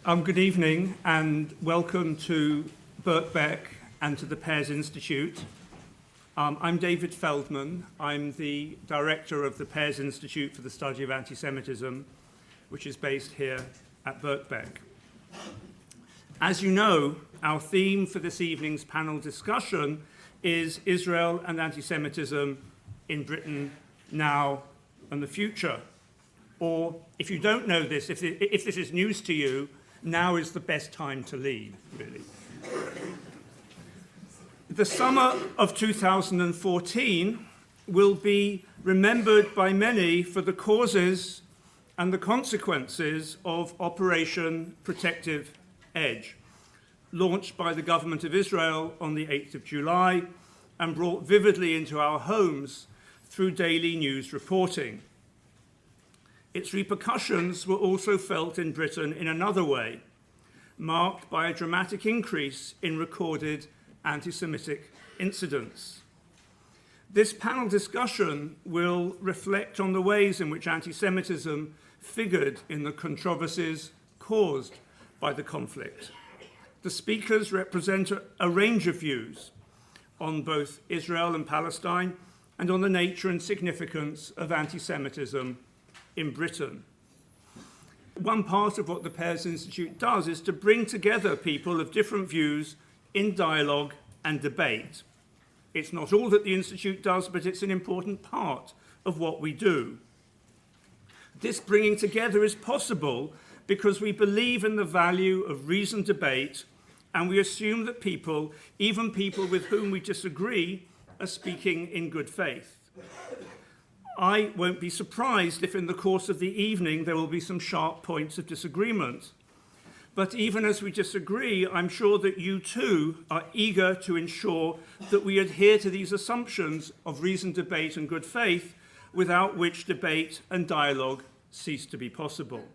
Good evening and welcome to Birkbeck and to the Pears Institute. I'm David Feldman. I'm the director of the Pears Institute for the Study of Antisemitism, which is based here at Birkbeck. As you know, our theme for this evening's panel discussion is Israel and Antisemitism in Britain now and the future. Or if you don't know this, if this is news to you, now is the best time to leave, really. The summer of 2014 will be remembered by many for the causes and the consequences of Operation Protective Edge, launched by the government of Israel on the 8th of July and brought vividly into our homes through daily news reporting. Its repercussions were also felt in Britain in another way, marked by a dramatic increase in recorded anti-Semitic incidents. This panel discussion will reflect on the ways in which anti-Semitism figured in the controversies caused by the conflict. The speakers represent a range of views on both Israel and Palestine and on the nature and significance of anti-Semitism in Britain. One part of what the Pears Institute does is to bring together people of different views in dialogue and debate. It's not all that the Institute does, but it's an important part of what we do. This bringing together is possible because we believe in the value of reasoned debate, and we assume that people, even people with whom we disagree, are speaking in good faith. I won't be surprised if in the course of the evening there will be some sharp points of disagreement. But even as we disagree, I'm sure that you too are eager to ensure that we adhere to these assumptions of reasoned debate and good faith, without which debate and dialogue cease to be possible.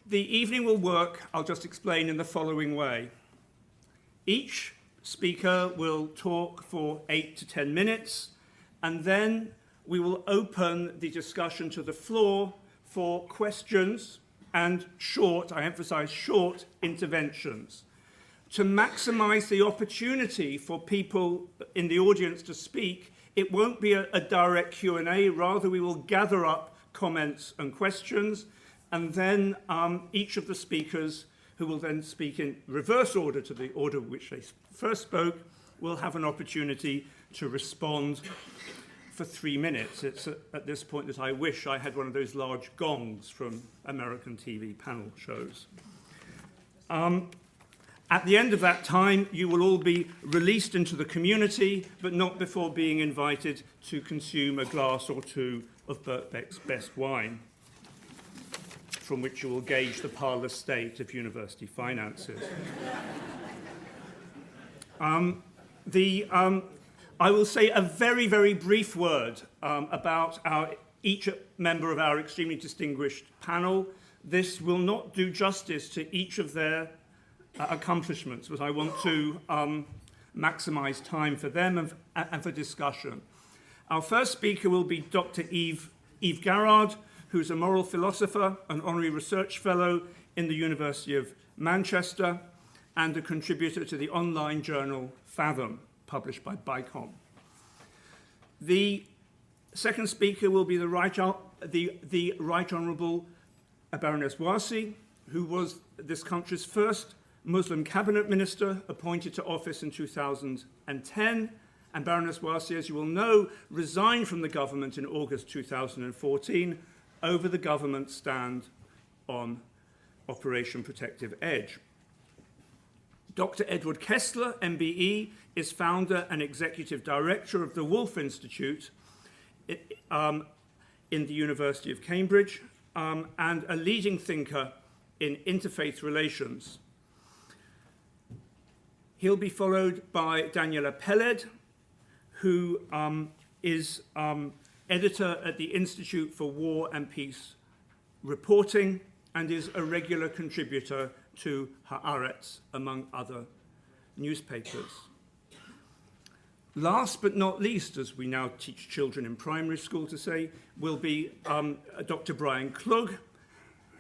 The evening will work, I'll just explain, in the following way. Each speaker will talk for 8 to 10 minutes, and then we will open the discussion to the floor for questions and short, I emphasize short, interventions. To maximize the opportunity for people in the audience to speak, it won't be a direct Q&A, rather we will gather up comments and questions, and then each of the speakers, who will then speak in reverse order to the order which they first spoke, will have an opportunity to respond for 3 minutes. It's at this point that I wish I had one of those large gongs from American TV panel shows. At the end of that time, you will all be released into the community, but not before being invited to consume a glass or two of Birkbeck's best wine, from which you will gauge the parlous state of university finances. I will say a very, very brief word about each member of our extremely distinguished panel. This will not do justice to each of their accomplishments, but I want to maximize time for them and for discussion. Our first speaker will be Dr. Yves Garrard, who's a moral philosopher, an honorary research fellow in the University of Manchester, and a contributor to the online journal Fathom, published by BICOM. The second speaker will be the Right Honourable Baroness Warsi, who was this country's first Muslim cabinet minister, appointed to office in 2010. And Baroness Warsi, as you will know, resigned from the government in August 2014 over the government's stand on Operation Protective Edge. Dr. Edward Kessler, MBE, is founder and executive director of the Wolf Institute in the University of Cambridge, and a leading thinker in interfaith relations. He'll be followed by Daniela Peled, who is editor at the Institute for War and Peace Reporting and is a regular contributor to Haaretz, among other newspapers. Last but not least, as we now teach children in primary school to say, will be Dr. Brian Klug,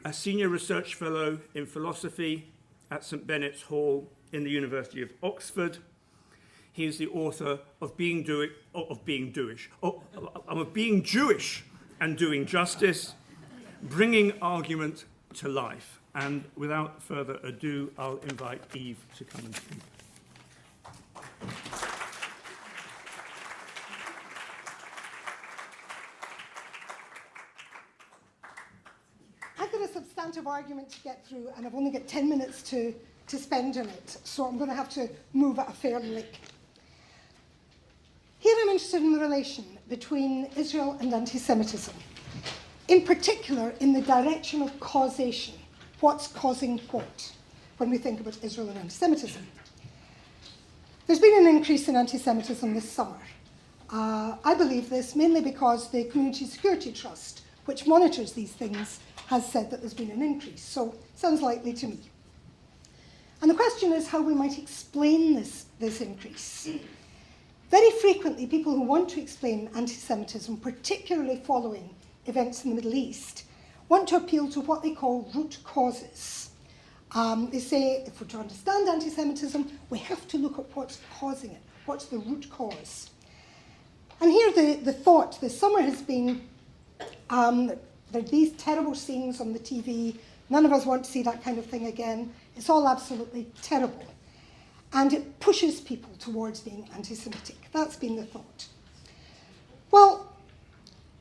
a senior research fellow in philosophy at St. Benet's Hall in the University of Oxford. He is the author of Being Jewish and Doing Justice, Bringing Argument to Life. And without further ado, I'll invite Eve to come and speak. I've got a substantive argument to get through, and I've only got 10 minutes to spend on it, so I'm going to have to move at a fair lick. Here I'm interested in the relation between Israel and anti-Semitism, in particular in the direction of causation. What's causing what when we think about Israel and anti-Semitism? There's been an increase in anti-Semitism this summer. I believe this mainly because the Community Security Trust, which monitors these things, has said that there's been an increase. So sounds likely to me. And the question is how we might explain this increase. Very frequently, people who want to explain anti-Semitism, particularly following events in the Middle East, want to appeal to what they call root causes. They say, if we're to understand anti-Semitism, we have to look at what's causing it. What's the root cause? And here the thought this summer has been, there are these terrible scenes on the TV. None of us want to see that kind of thing again. It's all absolutely terrible. And it pushes people towards being anti-Semitic. That's been the thought. Well,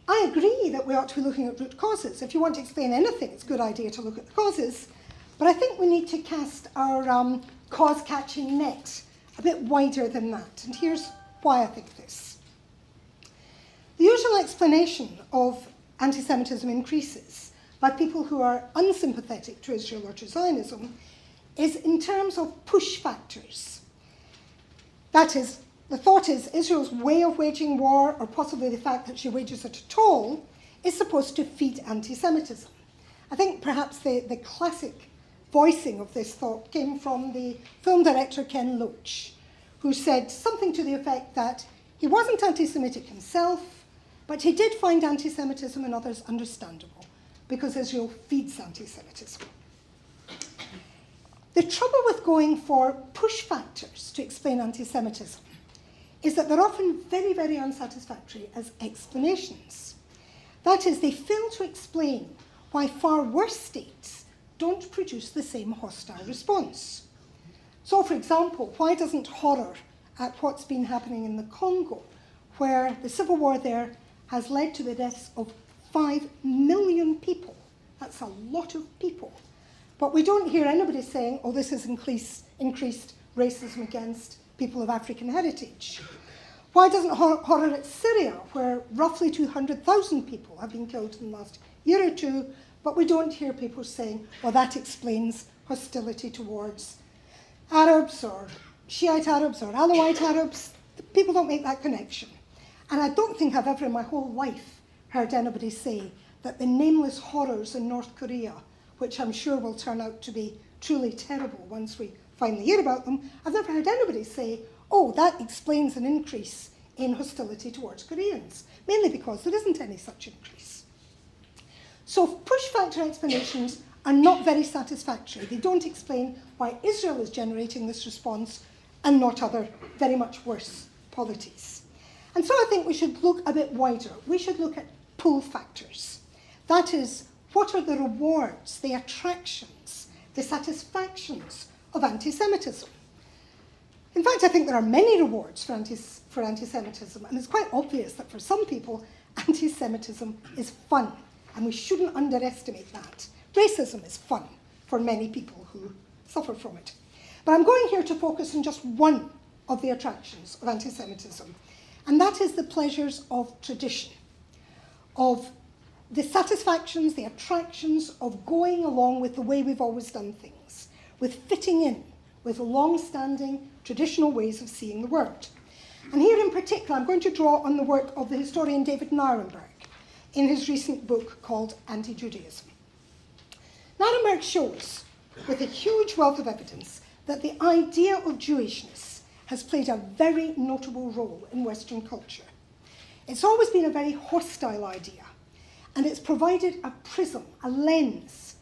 I agree that we ought to be looking at root causes. If you want to explain anything, it's a good idea to look at the causes. But I think we need to cast our cause-catching net a bit wider than that. And here's why I think this. The usual explanation of anti-Semitism increases by people who are unsympathetic to Israel or to Zionism is in terms of push factors. That is, the thought is Israel's way of waging war, or possibly the fact that she wages it at all, is supposed to feed anti-Semitism. I think perhaps the classic voicing of this thought came from the film director Ken Loach, who said something to the effect that he wasn't anti-Semitic himself, but he did find anti-Semitism in others understandable, because Israel feeds anti-Semitism. The trouble with going for push factors to explain anti-Semitism is that they're often very, very unsatisfactory as explanations. That is, they fail to explain why far worse states don't produce the same hostile response. So, for example, why doesn't horror at what's been happening in the Congo, where the civil war there has led to the deaths of 5 million people? That's a lot of people. But we don't hear anybody saying, oh, this has increased racism against people of African heritage. Why doesn't horror at Syria, where roughly 200,000 people have been killed in the last year or two, but we don't hear people saying, well, that explains hostility towards Arabs or Shiite Arabs or Alawite Arabs? People don't make that connection. And I don't think I've ever in my whole life heard anybody say that the nameless horrors in North Korea, which I'm sure will turn out to be truly terrible once we finally hear about them, I've never heard anybody say, oh, that explains an increase in hostility towards Koreans, mainly because there isn't any such increase. So push factor explanations are not very satisfactory. They don't explain why Israel is generating this response and not other very much worse polities. And so I think we should look a bit wider. We should look at pull factors. That is, what are the rewards, the attractions, the satisfactions of anti-Semitism? In fact, I think there are many rewards for anti-Semitism, and it's quite obvious that for some people, anti-Semitism is fun, and we shouldn't underestimate that. Racism is fun for many people who suffer from it. But I'm going here to focus on just one of the attractions of anti-Semitism, and that is the pleasures of tradition, of the satisfactions, the attractions of going along with the way we've always done things, with fitting in with long-standing traditional ways of seeing the world. And here in particular, I'm going to draw on the work of the historian David Nirenberg in his recent book called Anti-Judaism. Nirenberg shows, with a huge wealth of evidence, that the idea of Jewishness has played a very notable role in Western culture. It's always been a very hostile idea, and it's provided a prism, a lens,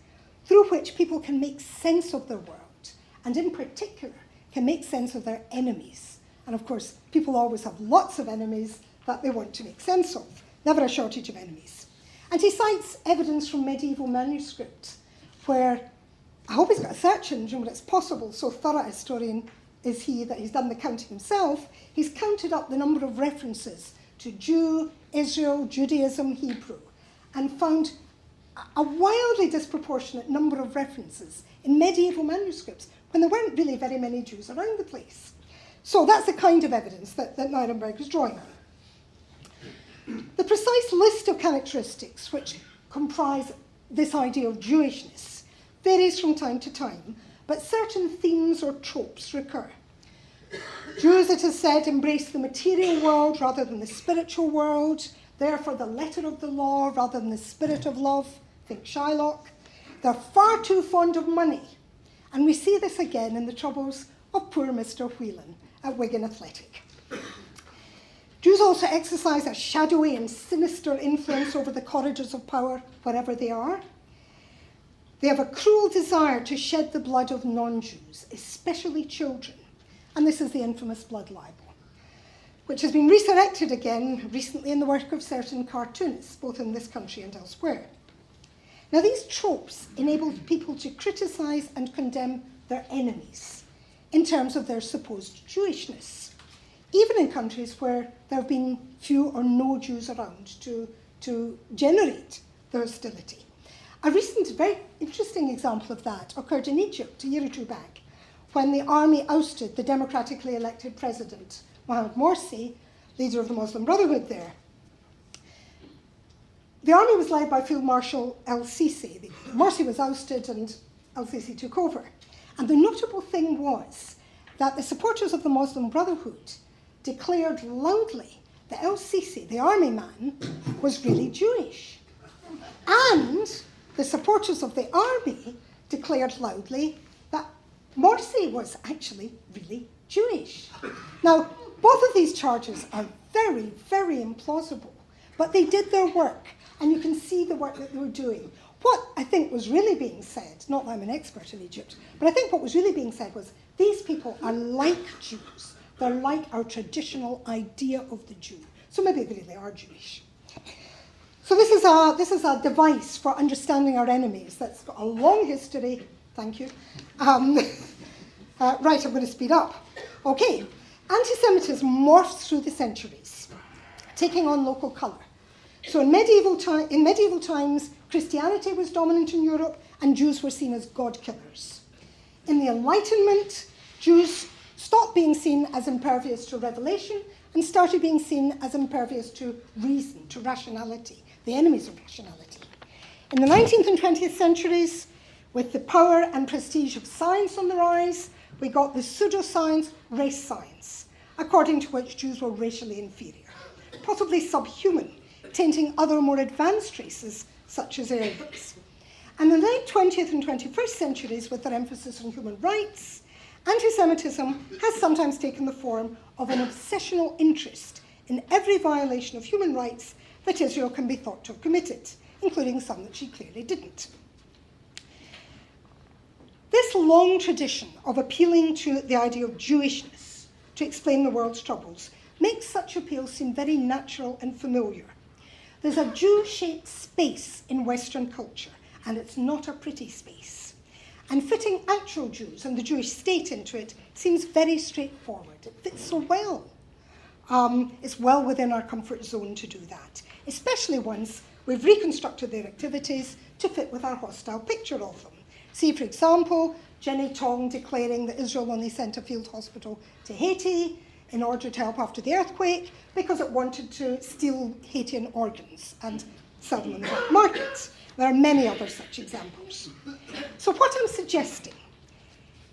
through which people can make sense of their world, and in particular, can make sense of their enemies. And of course, people always have lots of enemies that they want to make sense of. Never a shortage of enemies. And he cites evidence from medieval manuscripts where, I hope he's got a search engine, but it's possible, so thorough a historian is he that he's done the counting himself. He's counted up the number of references to Jew, Israel, Judaism, Hebrew, and found a wildly disproportionate number of references in medieval manuscripts when there weren't really very many Jews around the place. So that's the kind of evidence that Nirenberg is drawing on. The precise list of characteristics which comprise this idea of Jewishness varies from time to time, but certain themes or tropes recur. Jews, it is said, embrace the material world rather than the spiritual world, therefore the letter of the law rather than the spirit of love, think Shylock. They're far too fond of money, and we see this again in the troubles of poor Mr. Whelan at Wigan Athletic. Jews also exercise a shadowy and sinister influence over the corridors of power wherever they are. They have a cruel desire to shed the blood of non-Jews, especially children, and this is the infamous blood libel, which has been resurrected again recently in the work of certain cartoonists, both in this country and elsewhere. Now, these tropes enable people to criticise and condemn their enemies in terms of their supposed Jewishness, even in countries where there have been few or no Jews around to generate the hostility. A recent, very interesting example of that occurred in Egypt a year or two back, when the army ousted the democratically elected president, Mohamed Morsi, leader of the Muslim Brotherhood there. The army was led by Field Marshal el-Sisi. Morsi was ousted and el-Sisi took over. And the notable thing was that the supporters of the Muslim Brotherhood declared loudly that el-Sisi, the army man, was really Jewish. And the supporters of the army declared loudly that Morsi was actually really Jewish. Now, both of these charges are very, very implausible, but they did their work, and you can see the work that they were doing. What I think was really being said, not that I'm an expert in Egypt, but I think what was really being said was these people are like Jews. They're like our traditional idea of the Jew. So maybe they really are Jewish. So this is a device for understanding our enemies that's got a long history. Thank you. Right, I'm going to speed up. Okay, anti-Semitism morphs through the centuries, taking on local colour. So in medieval times, Christianity was dominant in Europe, and Jews were seen as god-killers. In the Enlightenment, Jews stopped being seen as impervious to revelation and started being seen as impervious to reason, to rationality, the enemies of rationality. In the 19th and 20th centuries, with the power and prestige of science on the rise, we got the pseudoscience, race science, according to which Jews were racially inferior, possibly subhuman, tainting other more advanced races, such as Aryans. And in the late 20th and 21st centuries, with their emphasis on human rights, anti-Semitism has sometimes taken the form of an obsessional interest in every violation of human rights that Israel can be thought to have committed, including some that she clearly didn't. This long tradition of appealing to the idea of Jewishness to explain the world's troubles makes such appeals seem very natural and familiar. There's a Jew-shaped space in Western culture, and it's not a pretty space. And fitting actual Jews and the Jewish state into it seems very straightforward. It fits so well. It's well within our comfort zone to do that, especially once we've reconstructed their activities to fit with our hostile picture of them. See, for example, Jenny Tong declaring that Israel only sent a field hospital to Haiti in order to help after the earthquake because it wanted to steal Haitian organs and sell them in the black market. There are many other such examples. So what I'm suggesting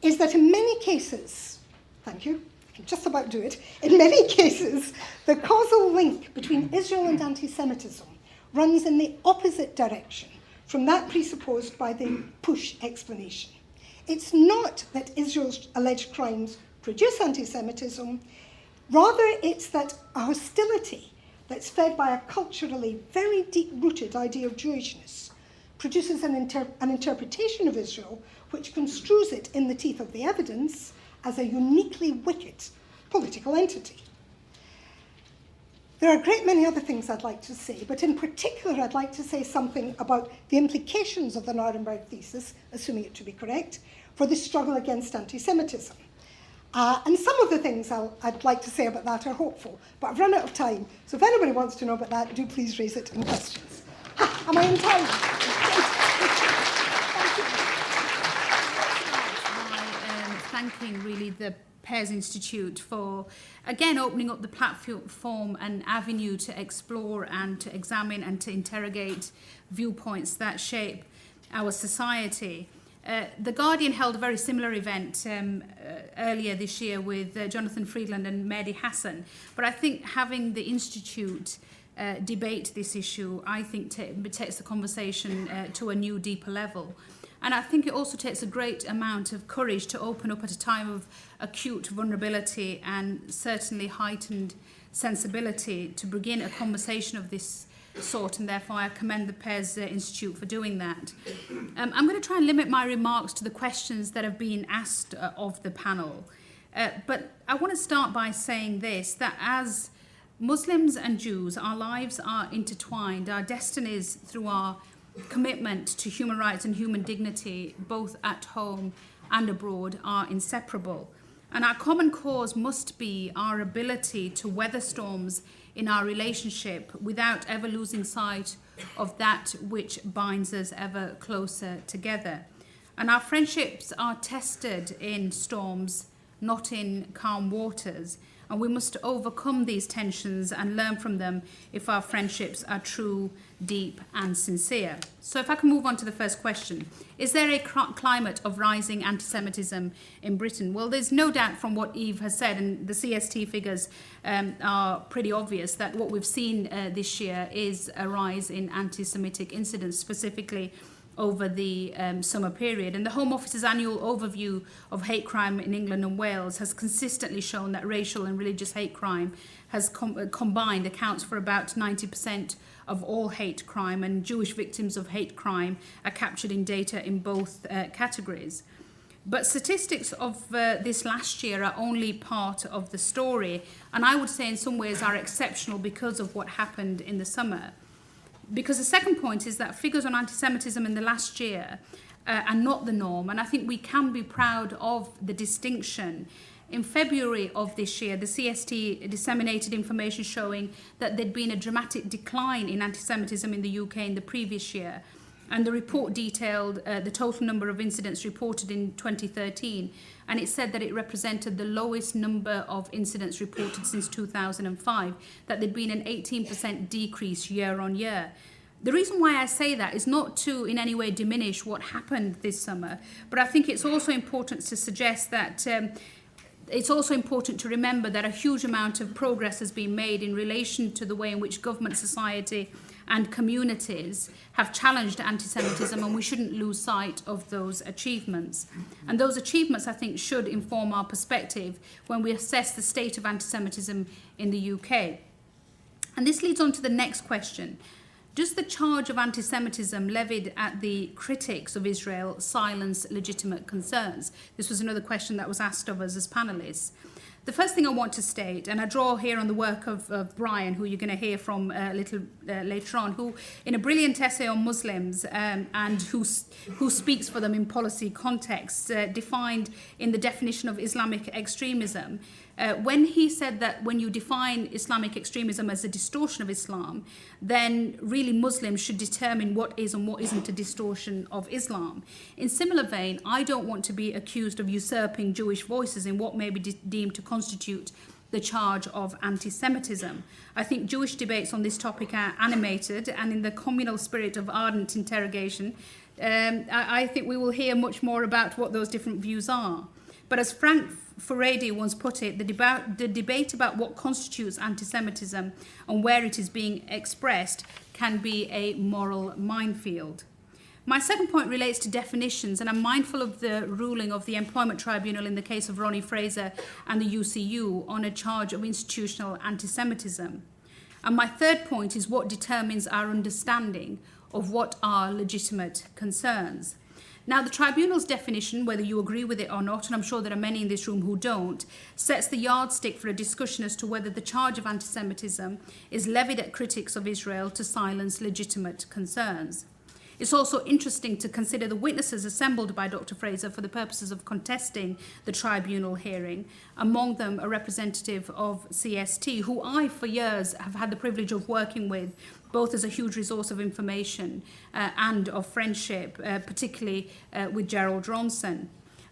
is that in many cases, thank you, I can just about do it, in many cases, the causal link between Israel and anti-Semitism runs in the opposite direction from that presupposed by the push explanation. It's not that Israel's alleged crimes produce anti-Semitism, rather it's that a hostility that's fed by a culturally very deep-rooted idea of Jewishness produces an interpretation of Israel which construes it in the teeth of the evidence as a uniquely wicked political entity. There are a great many other things I'd like to say, but in particular I'd like to say something about the implications of the Nuremberg thesis, assuming it to be correct, for the struggle against anti-Semitism. And some of the things I'd like to say about that are hopeful, but I've run out of time. So if anybody wants to know about that, do please raise it in questions. Am I in time? Thanking really the Pears Institute for, again, opening up the platform and avenue to explore and to examine and to interrogate viewpoints that shape our society. The Guardian held a very similar event earlier this year with Jonathan Friedland and Mehdi Hassan. But I think having the Institute debate this issue, I think takes the conversation to a new, deeper level. And I think it also takes a great amount of courage to open up at a time of acute vulnerability and certainly heightened sensibility to begin a conversation of this sort, and therefore I commend the Pears Institute for doing that. I'm going to try and limit my remarks to the questions that have been asked of the panel. But I want to start by saying this, that as Muslims and Jews, our lives are intertwined, our destinies through our commitment to human rights and human dignity, both at home and abroad, are inseparable. And our common cause must be our ability to weather storms in our relationship without ever losing sight of that which binds us ever closer together. And our friendships are tested in storms, not in calm waters. And we must overcome these tensions and learn from them if our friendships are true, deep and sincere. So if I can move on to the first question. Is there a climate of rising anti-Semitism in Britain? Well, there's no doubt from what Eve has said, and the CST figures are pretty obvious, that what we've seen this year is a rise in anti-Semitic incidents, specifically over the summer period. And the Home Office's annual overview of hate crime in England and Wales has consistently shown that racial and religious hate crime has combined accounts for about 90% of all hate crime, and Jewish victims of hate crime are captured in data in both categories. But statistics of this last year are only part of the story, and I would say in some ways are exceptional because of what happened in the summer. Because the second point is that figures on anti-Semitism in the last year are not the norm, and I think we can be proud of the distinction. In February of this year, the CST disseminated information showing that there'd been a dramatic decline in anti-Semitism in the UK in the previous year. And the report detailed the total number of incidents reported in 2013, and it said that it represented the lowest number of incidents reported since 2005, that there'd been an 18% decrease year on year. The reason why I say that is not to in any way diminish what happened this summer, but I think it's also important to suggest that it's also important to remember that a huge amount of progress has been made in relation to the way in which government, society and communities have challenged anti-Semitism, and we shouldn't lose sight of those achievements. And those achievements, I think, should inform our perspective when we assess the state of anti-Semitism in the UK. And this leads on to the next question. Does the charge of anti-Semitism levied at the critics of Israel silence legitimate concerns? This was another question that was asked of us as panelists. The first thing I want to state, and I draw here on the work of Brian, who you're going to hear from a little later on, who in a brilliant essay on Muslims and who speaks for them in policy contexts, defined in the definition of Islamic extremism, when he said that when you define Islamic extremism as a distortion of Islam, then really Muslims should determine what is and what isn't a distortion of Islam. In similar vein, I don't want to be accused of usurping Jewish voices in what may be deemed to constitute the charge of anti-Semitism. I think Jewish debates on this topic are animated, and in the communal spirit of ardent interrogation, I think we will hear much more about what those different views are. But as Frank Furedi once put it, the debate about what constitutes anti-Semitism and where it is being expressed can be a moral minefield. My second point relates to definitions, and I'm mindful of the ruling of the Employment Tribunal in the case of Ronnie Fraser and the UCU on a charge of institutional anti-Semitism. And my third point is what determines our understanding of what are legitimate concerns. Now, the tribunal's definition, whether you agree with it or not, and I'm sure there are many in this room who don't, sets the yardstick for a discussion as to whether the charge of anti-Semitism is levied at critics of Israel to silence legitimate concerns. It's also interesting to consider the witnesses assembled by Dr. Fraser for the purposes of contesting the tribunal hearing, among them a representative of CST, who I, for years, have had the privilege of working with, both as a huge resource of information and of friendship, particularly with Gerald Ronson.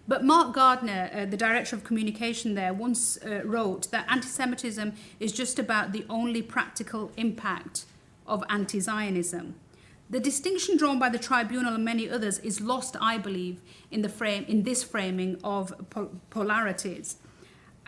But Mark Gardner, the director of communication there, once wrote that anti-Semitism is just about the only practical impact of anti-Zionism. The distinction drawn by the tribunal and many others is lost, I believe, in this framing of polarities.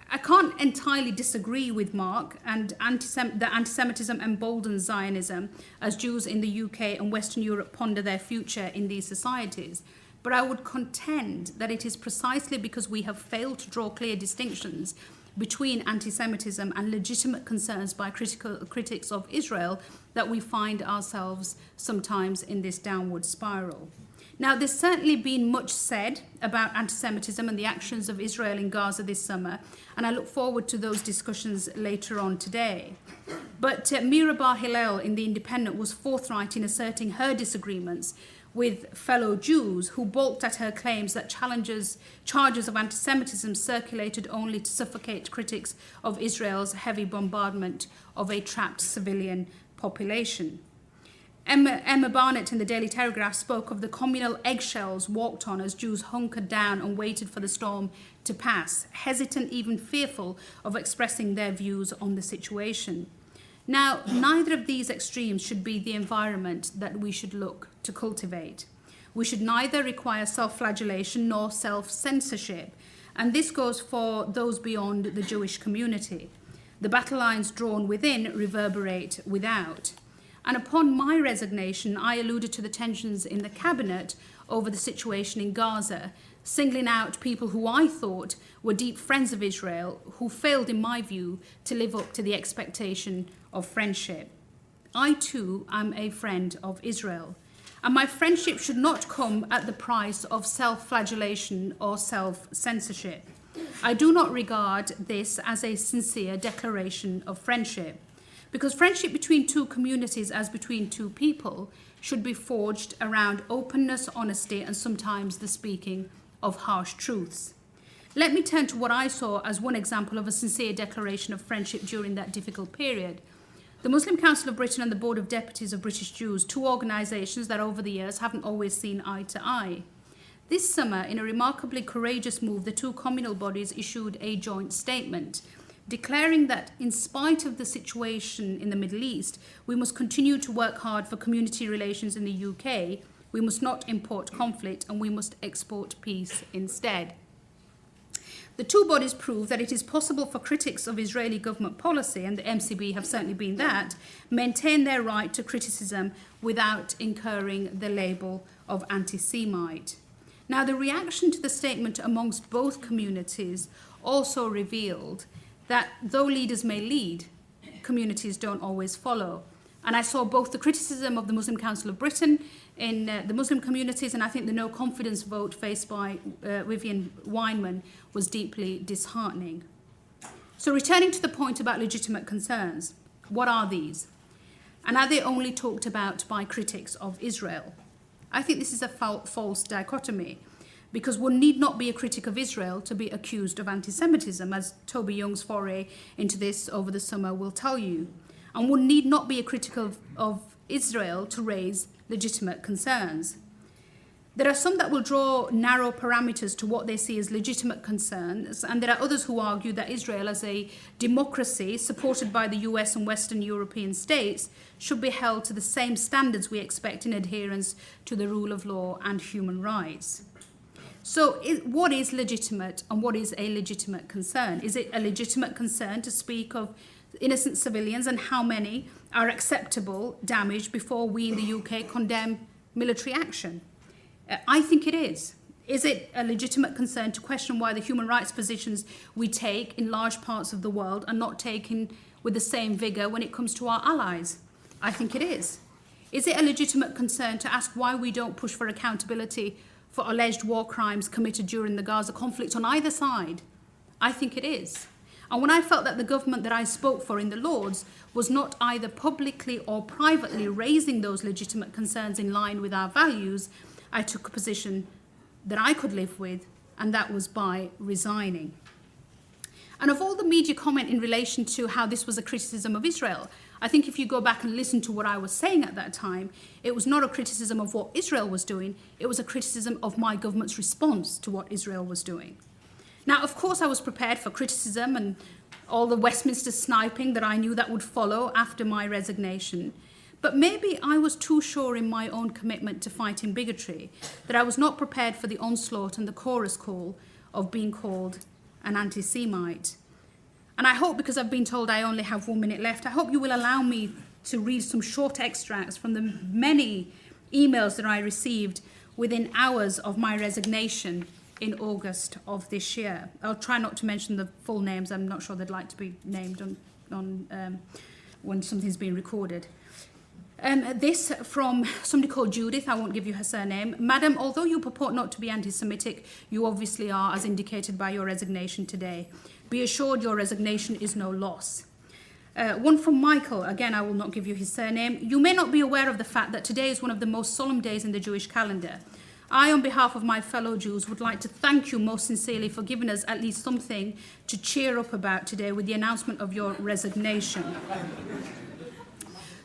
I can't entirely disagree with Mark and that anti-Semitism emboldens Zionism as Jews in the UK and Western Europe ponder their future in these societies. But I would contend that it is precisely because we have failed to draw clear distinctions between anti-Semitism and legitimate concerns by critics of Israel that we find ourselves sometimes in this downward spiral. Now, there's certainly been much said about anti-Semitism and the actions of Israel in Gaza this summer, and I look forward to those discussions later on today. But Mira Bar Hillel in The Independent was forthright in asserting her disagreements with fellow Jews who balked at her claims that charges of anti-Semitism circulated only to suffocate critics of Israel's heavy bombardment of a trapped civilian population. Emma Barnett in the Daily Telegraph spoke of the communal eggshells walked on as Jews hunkered down and waited for the storm to pass, hesitant, even fearful of expressing their views on the situation. Now, neither of these extremes should be the environment that we should look to cultivate. We should neither require self-flagellation nor self-censorship, and this goes for those beyond the Jewish community. The battle lines drawn within reverberate without. And upon my resignation, I alluded to the tensions in the cabinet over the situation in Gaza, singling out people who I thought were deep friends of Israel, who failed, in my view, to live up to the expectation of friendship. I, too, am a friend of Israel, and my friendship should not come at the price of self-flagellation or self-censorship. I do not regard this as a sincere declaration of friendship, because friendship between two communities, as between two people, should be forged around openness, honesty, and sometimes the speaking of harsh truths. Let me turn to what I saw as one example of a sincere declaration of friendship during that difficult period. The Muslim Council of Britain and the Board of Deputies of British Jews, two organisations that over the years haven't always seen eye to eye. This summer, in a remarkably courageous move, the two communal bodies issued a joint statement declaring that in spite of the situation in the Middle East, we must continue to work hard for community relations in the UK, we must not import conflict, and we must export peace instead. The two bodies prove that it is possible for critics of Israeli government policy, and the MCB have certainly been that, maintain their right to criticism without incurring the label of anti-Semite. Now, the reaction to the statement amongst both communities also revealed that though leaders may lead, communities don't always follow. And I saw both the criticism of the Muslim Council of Britain in the Muslim communities, and I think the no confidence vote faced by Vivian Weinman was deeply disheartening. So returning to the point about legitimate concerns, what are these? And are they only talked about by critics of Israel? I think this is a false dichotomy, because one need not be a critic of Israel to be accused of anti-Semitism, as Toby Young's foray into this over the summer will tell you. And one need not be a critic of Israel to raise legitimate concerns. There are some that will draw narrow parameters to what they see as legitimate concerns, and there are others who argue that Israel, as a democracy supported by the US and Western European states, should be held to the same standards we expect in adherence to the rule of law and human rights. So what is legitimate and what is a legitimate concern? Is it a legitimate concern to speak of innocent civilians and how many are acceptable damage before we in the UK condemn military action? I think it is. Is it a legitimate concern to question why the human rights positions we take in large parts of the world are not taken with the same vigour when it comes to our allies? I think it is. Is it a legitimate concern to ask why we don't push for accountability for alleged war crimes committed during the Gaza conflict on either side? I think it is. And when I felt that the government that I spoke for in the Lords was not either publicly or privately raising those legitimate concerns in line with our values, I took a position that I could live with, and that was by resigning. And of all the media comment in relation to how this was a criticism of Israel, I think if you go back and listen to what I was saying at that time, it was not a criticism of what Israel was doing, it was a criticism of my government's response to what Israel was doing. Now, of course, I was prepared for criticism and all the Westminster sniping that I knew that would follow after my resignation. But maybe I was too sure in my own commitment to fighting bigotry that I was not prepared for the onslaught and the chorus call of being called an anti-Semite. And I hope, because I've been told I only have 1 minute left, I hope you will allow me to read some short extracts from the many emails that I received within hours of my resignation in August of this year. I'll try not to mention the full names. I'm not sure they'd like to be named on when something's being recorded. This from somebody called Judith, I won't give you her surname. Madam, although you purport not to be anti-Semitic, you obviously are, as indicated by your resignation today. Be assured your resignation is no loss. One from Michael, again, I will not give you his surname. You may not be aware of the fact that today is one of the most solemn days in the Jewish calendar. I, on behalf of my fellow Jews, would like to thank you most sincerely for giving us at least something to cheer up about today with the announcement of your resignation.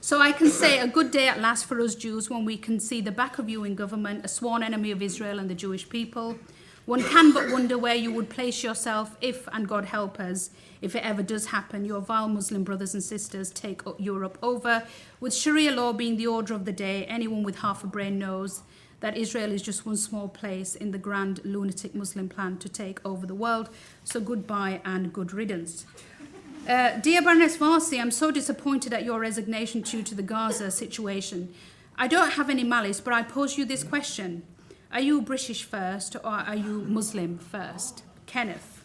So I can say a good day at last for us Jews when we can see the back of you in government, a sworn enemy of Israel and the Jewish people. One can but wonder where you would place yourself if, and God help us, if it ever does happen, your vile Muslim brothers and sisters take Europe over. With Sharia law being the order of the day, anyone with half a brain knows that Israel is just one small place in the grand lunatic Muslim plan to take over the world. So goodbye and good riddance. Dear Baroness Varsi, I'm so disappointed at your resignation due to the Gaza situation. I don't have any malice, but I pose you this question. Are you British first or are you Muslim first? Kenneth.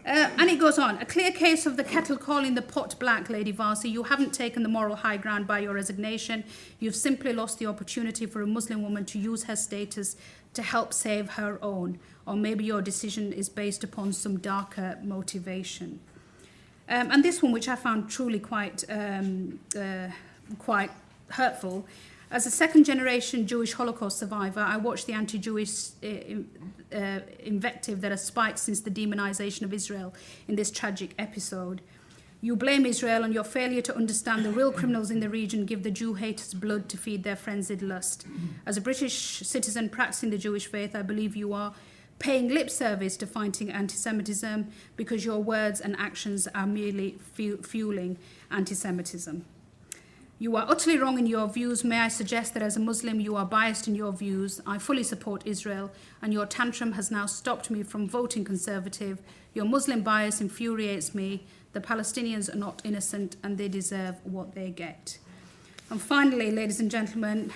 And it goes on. A clear case of the kettle calling the pot black, Lady Varsi. You haven't taken the moral high ground by your resignation. You've simply lost the opportunity for a Muslim woman to use her status to help save her own. Or maybe your decision is based upon some darker motivation. And this one, which I found truly quite hurtful. As a second-generation Jewish Holocaust survivor, I watched the anti-Jewish invective that has spiked since the demonization of Israel in this tragic episode. You blame Israel, and your failure to understand the real criminals in the region give the Jew haters blood to feed their frenzied lust. As a British citizen practicing the Jewish faith, I believe you are paying lip service to fighting anti-Semitism because your words and actions are merely fueling anti-Semitism. You are utterly wrong in your views. May I suggest that as a Muslim, you are biased in your views. I fully support Israel, and your tantrum has now stopped me from voting Conservative. Your Muslim bias infuriates me. The Palestinians are not innocent, and they deserve what they get. And finally, ladies and gentlemen,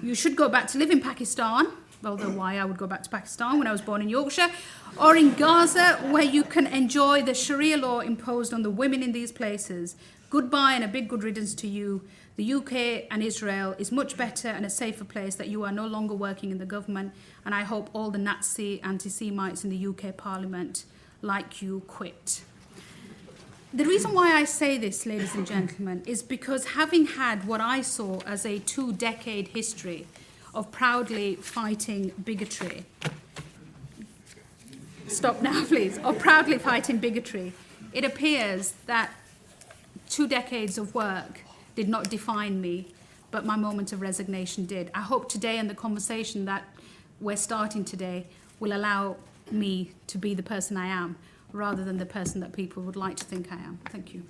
you should go back to live in Pakistan, although why I would go back to Pakistan when I was born in Yorkshire, or in Gaza, where you can enjoy the Sharia law imposed on the women in these places. Goodbye and a big good riddance to you. The UK and Israel is much better and a safer place that you are no longer working in the government, and I hope all the Nazi anti-Semites in the UK Parliament, like you, quit. The reason why I say this, ladies and gentlemen, is because having had what I saw as a 2-decade history of proudly fighting bigotry, stop now please, of proudly fighting bigotry, it appears that 2 decades of work did not define me, but my moment of resignation did. I hope today and the conversation that we're starting today will allow me to be the person I am, rather than the person that people would like to think I am. Thank you.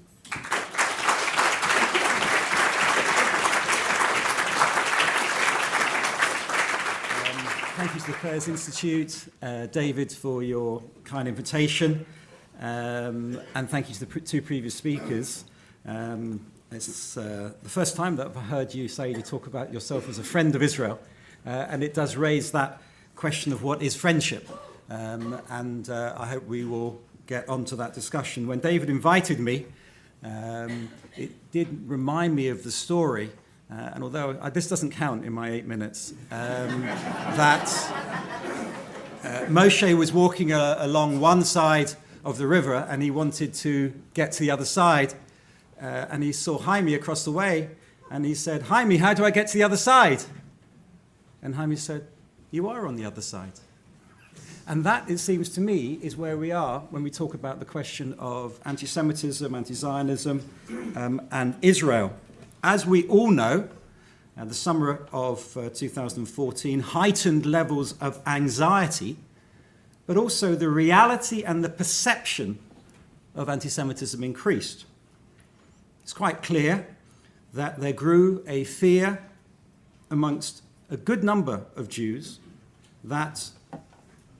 Thank you to the Prayers Institute, David, for your kind invitation, and thank you to the 2 previous speakers. It's the first time that I've heard you say you talk about yourself as a friend of Israel, and it does raise that question of what is friendship, and I hope we will get onto that discussion. When David invited me, it did remind me of the story and although this doesn't count in my 8 minutes, that Moshe was walking along one side of the river and he wanted to get to the other side, and he saw Jaime across the way, and he said, "Jaime, how do I get to the other side?" And Jaime said, "You are on the other side." And that, it seems to me, is where we are when we talk about the question of anti-Semitism, anti-Zionism, and Israel. As we all know, the summer of 2014 heightened levels of anxiety, but also the reality and the perception of anti-Semitism increased. It's quite clear that there grew a fear amongst a good number of Jews that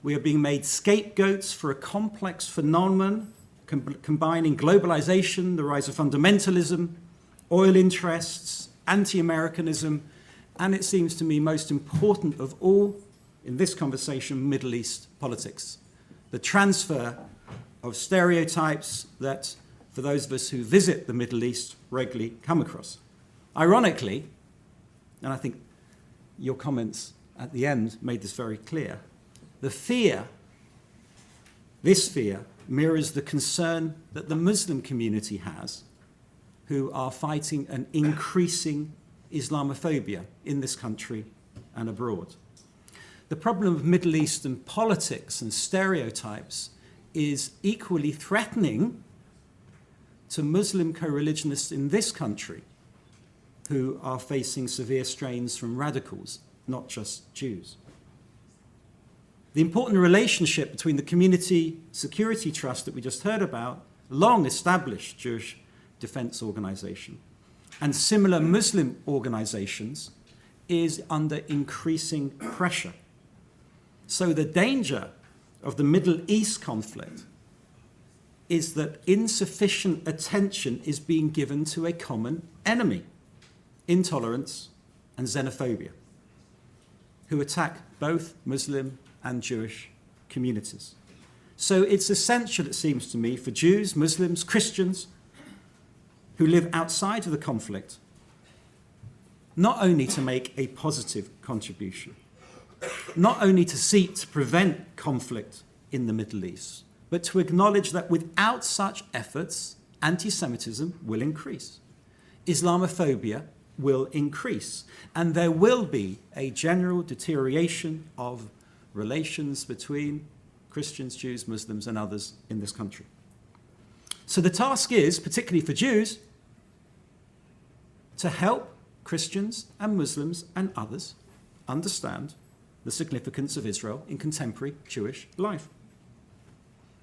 we are being made scapegoats for a complex phenomenon combining globalization, the rise of fundamentalism, oil interests, anti-Americanism, and it seems to me most important of all in this conversation, Middle East politics. The transfer of stereotypes that, for those of us who visit the Middle East, regularly come across. Ironically, and I think your comments at the end made this very clear, this fear mirrors the concern that the Muslim community has, who are fighting an increasing Islamophobia in this country and abroad. The problem of Middle Eastern politics and stereotypes is equally threatening to Muslim co-religionists in this country who are facing severe strains from radicals, not just Jews. The important relationship between the Community Security Trust that we just heard about, long-established Jewish defense organization, and similar Muslim organizations is under increasing pressure. So the danger of the Middle East conflict is that insufficient attention is being given to a common enemy, intolerance and xenophobia, who attack both Muslim and Jewish communities. So it's essential, it seems to me, for Jews, Muslims, Christians who live outside of the conflict, not only to make a positive contribution, not only to seek to prevent conflict in the Middle East, but to acknowledge that without such efforts, anti-Semitism will increase. Islamophobia will increase, and there will be a general deterioration of relations between Christians, Jews, Muslims, and others in this country. So the task is, particularly for Jews, to help Christians and Muslims and others understand the significance of Israel in contemporary Jewish life.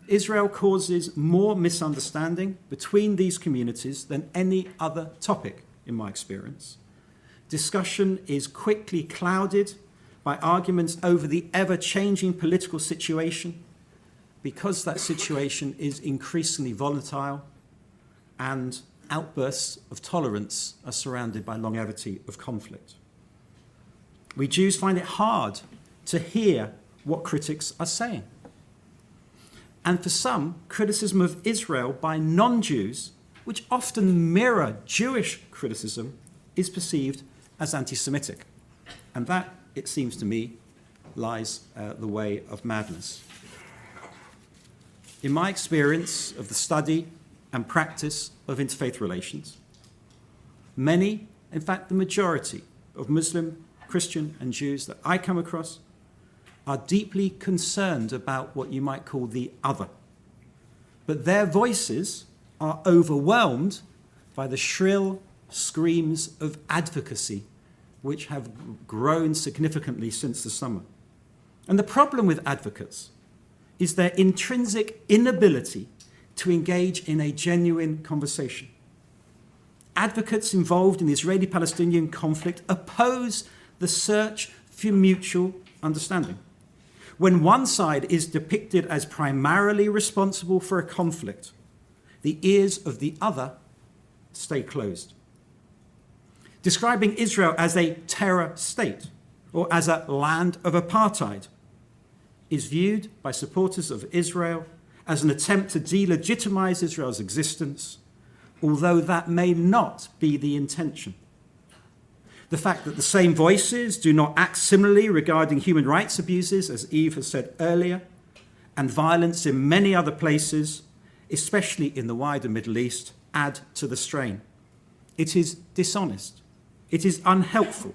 Israel causes more misunderstanding between these communities than any other topic, in my experience. Discussion is quickly clouded by arguments over the ever-changing political situation, because that situation is increasingly volatile and outbursts of tolerance are surrounded by longevity of conflict. We Jews find it hard to hear what critics are saying. And for some, criticism of Israel by non-Jews, which often mirror Jewish criticism, is perceived as anti-Semitic. And that, it seems to me, lies the way of madness. In my experience of the study and practice of interfaith relations, many, in fact the majority, of Muslim, Christian and Jews that I come across are deeply concerned about what you might call the other. But their voices are overwhelmed by the shrill screams of advocacy which have grown significantly since the summer. And the problem with advocates is their intrinsic inability to engage in a genuine conversation. Advocates involved in the Israeli-Palestinian conflict oppose the search for mutual understanding. When one side is depicted as primarily responsible for a conflict, the ears of the other stay closed. Describing Israel as a terror state or as a land of apartheid is viewed by supporters of Israel as an attempt to delegitimize Israel's existence, although that may not be the intention. The fact that the same voices do not act similarly regarding human rights abuses, as Eve has said earlier, and violence in many other places, especially in the wider Middle East, add to the strain. It is dishonest. It is unhelpful,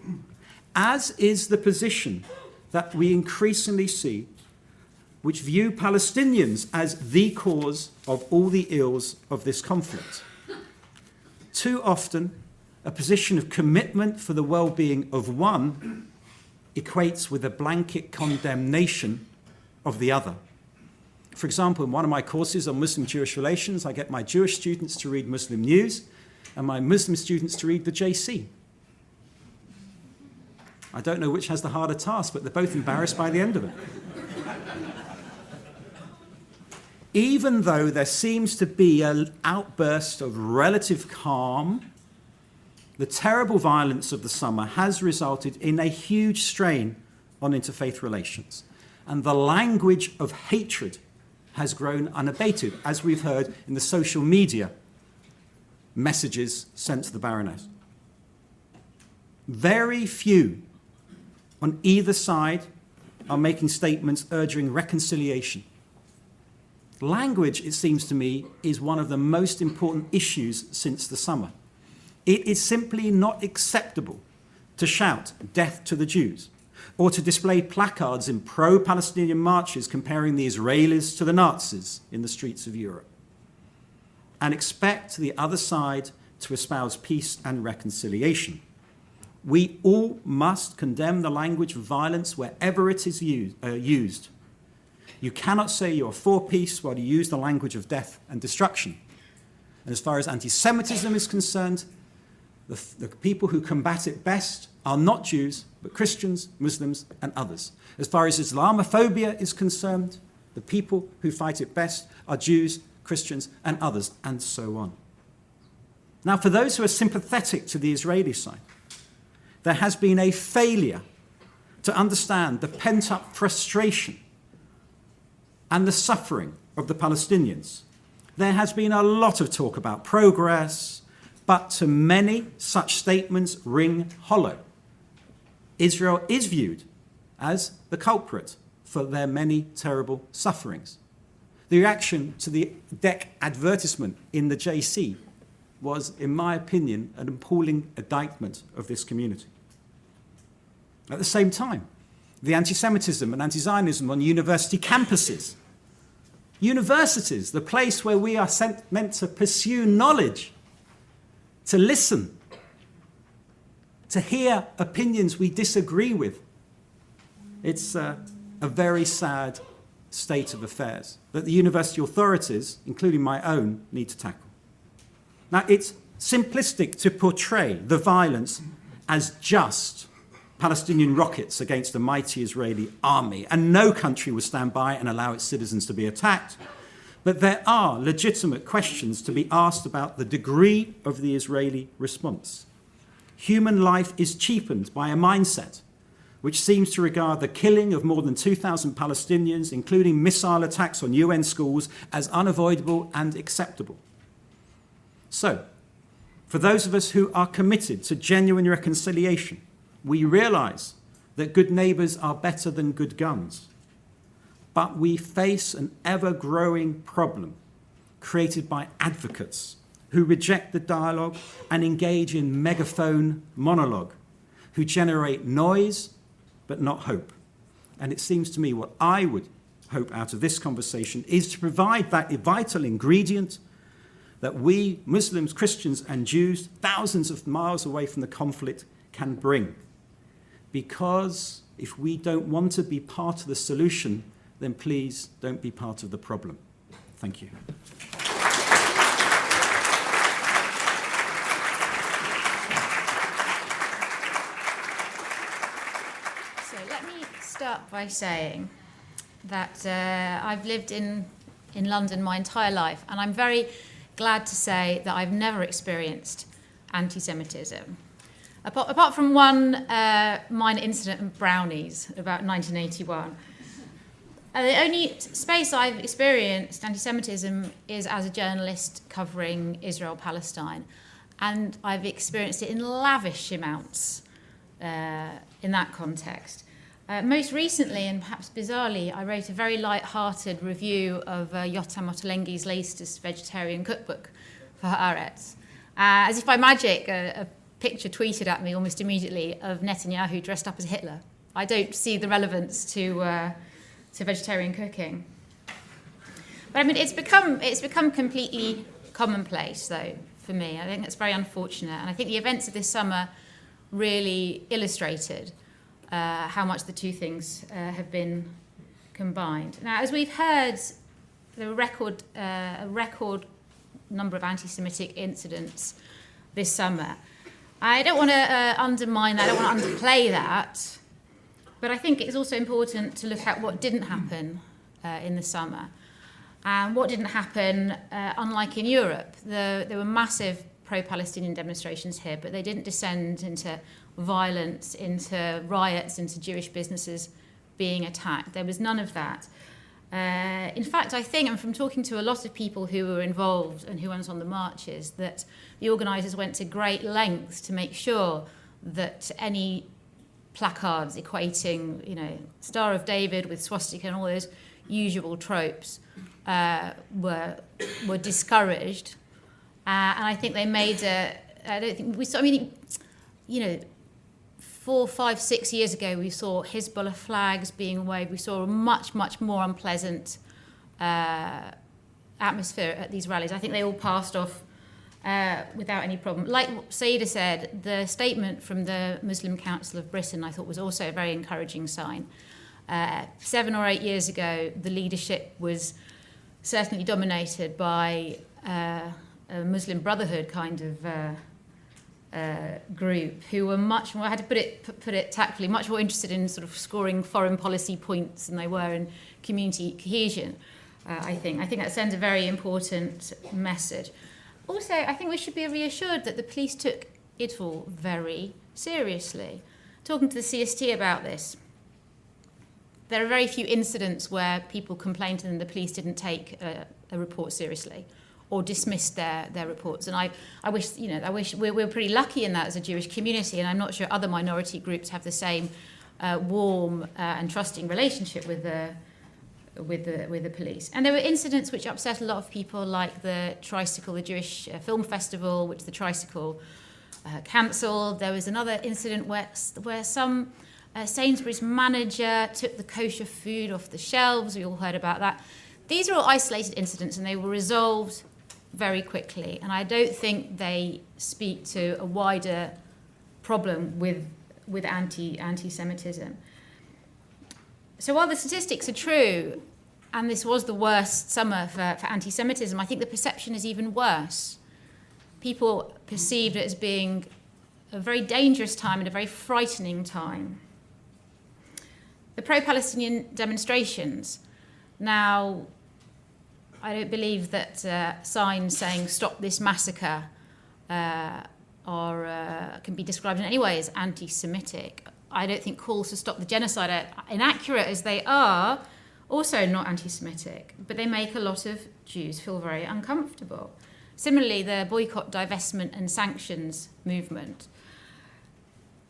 as is the position that we increasingly see, which view Palestinians as the cause of all the ills of this conflict. Too often, a position of commitment for the well-being of one equates with a blanket condemnation of the other. For example, in one of my courses on Muslim-Jewish relations, I get my Jewish students to read Muslim News and my Muslim students to read the JC. I don't know which has the harder task, but they're both embarrassed by the end of it. Even though there seems to be an outburst of relative calm, the terrible violence of the summer has resulted in a huge strain on interfaith relations. And the language of hatred has grown unabated, as we've heard in the social media messages sent to the Baroness. Very few on either side are making statements urging reconciliation. Language, it seems to me, is one of the most important issues since the summer. It is simply not acceptable to shout "death to the Jews" or to display placards in pro-Palestinian marches comparing the Israelis to the Nazis in the streets of Europe, and expect the other side to espouse peace and reconciliation. We all must condemn the language of violence wherever it is used. You cannot say you're for peace while you use the language of death and destruction. And as far as anti-Semitism is concerned, the people who combat it best are not Jews, but Christians, Muslims, and others. As far as Islamophobia is concerned, the people who fight it best are Jews, Christians, and others, and so on. Now, for those who are sympathetic to the Israeli side, there has been a failure to understand the pent-up frustration and the suffering of the Palestinians. There has been a lot of talk about progress, but to many, such statements ring hollow. Israel is viewed as the culprit for their many terrible sufferings. The reaction to the DEC advertisement in the JC was, in my opinion, an appalling indictment of this community. At the same time, the anti-Semitism and anti-Zionism on university campuses. Universities, the place where we are meant to pursue knowledge, to listen, to hear opinions we disagree with. It's a very sad state of affairs that the university authorities, including my own, need to tackle. Now, it's simplistic to portray the violence as just Palestinian rockets against a mighty Israeli army, and no country will stand by and allow its citizens to be attacked. But there are legitimate questions to be asked about the degree of the Israeli response. Human life is cheapened by a mindset which seems to regard the killing of more than 2,000 Palestinians, including missile attacks on UN schools, as unavoidable and acceptable. So, for those of us who are committed to genuine reconciliation, we realize that good neighbors are better than good guns. But we face an ever-growing problem created by advocates who reject the dialogue and engage in megaphone monologue, who generate noise but not hope. And it seems to me what I would hope out of this conversation is to provide that vital ingredient that we, Muslims, Christians, and Jews, thousands of miles away from the conflict, can bring. Because if we don't want to be part of the solution, then please don't be part of the problem. Thank you. So let me start by saying that I've lived in London my entire life, and I'm very glad to say that I've never experienced anti-Semitism. Apart from one minor incident in Brownies about 1981. The only space I've experienced anti-Semitism is as a journalist covering Israel and Palestine. And I've experienced it in lavish amounts in that context. Most recently, and perhaps bizarrely, I wrote a very light-hearted review of Yotam Ottolenghi's latest vegetarian cookbook for Haaretz. As if by magic, a picture tweeted at me almost immediately of Netanyahu dressed up as Hitler. I don't see the relevance to vegetarian cooking. But I mean, it's become completely commonplace, though, for me. I think that's very unfortunate. And I think the events of this summer really illustrated how much the two things have been combined. Now, as we've heard, there were a record number of anti-Semitic incidents this summer. I don't want to undermine that, I don't want to underplay that, but I think it's also important to look at what didn't happen in the summer. And what didn't happen, unlike in Europe, there were massive pro-Palestinian demonstrations here, but they didn't descend into violence, into riots, into Jewish businesses being attacked. There was none of that. In fact, I think, and from talking to a lot of people who were involved and who went on the marches, that the organisers went to great lengths to make sure that any placards equating, Star of David with swastika and all those usual tropes were discouraged. And I think they made I don't think we saw, 4, 5, 6 years ago, we saw Hezbollah flags being waved. We saw a much, much more unpleasant atmosphere at these rallies. I think they all passed off without any problem. Like Saida said, the statement from the Muslim Council of Britain, I thought, was also a very encouraging sign. 7 or 8 years ago, the leadership was certainly dominated by a Muslim Brotherhood kind of group who were much more, I had to put it tactfully, much more interested in sort of scoring foreign policy points than they were in community cohesion. I think that sends a very important message. Also, I think we should be reassured that the police took it all very seriously. Talking to the CST about this, there are very few incidents where people complained to them the police didn't take a report seriously or dismissed their reports. And I wish we're pretty lucky in that as a Jewish community, and I'm not sure other minority groups have the same warm and trusting relationship with the police. And there were incidents which upset a lot of people, like the Tricycle, the Jewish film festival, which the Tricycle cancelled. There was another incident where some Sainsbury's manager took the kosher food off the shelves. We all heard about that. These are all isolated incidents, and they were resolved very quickly. And I don't think they speak to a wider problem with anti-Semitism. So while the statistics are true, and this was the worst summer for anti-Semitism, I think the perception is even worse. People perceived it as being a very dangerous time and a very frightening time. The pro-Palestinian demonstrations. Now, I don't believe that signs saying "Stop this massacre" can be described in any way as anti-Semitic. I don't think calls to stop the genocide, inaccurate as they are, also not anti-Semitic, but they make a lot of Jews feel very uncomfortable. Similarly, the boycott, divestment and sanctions movement,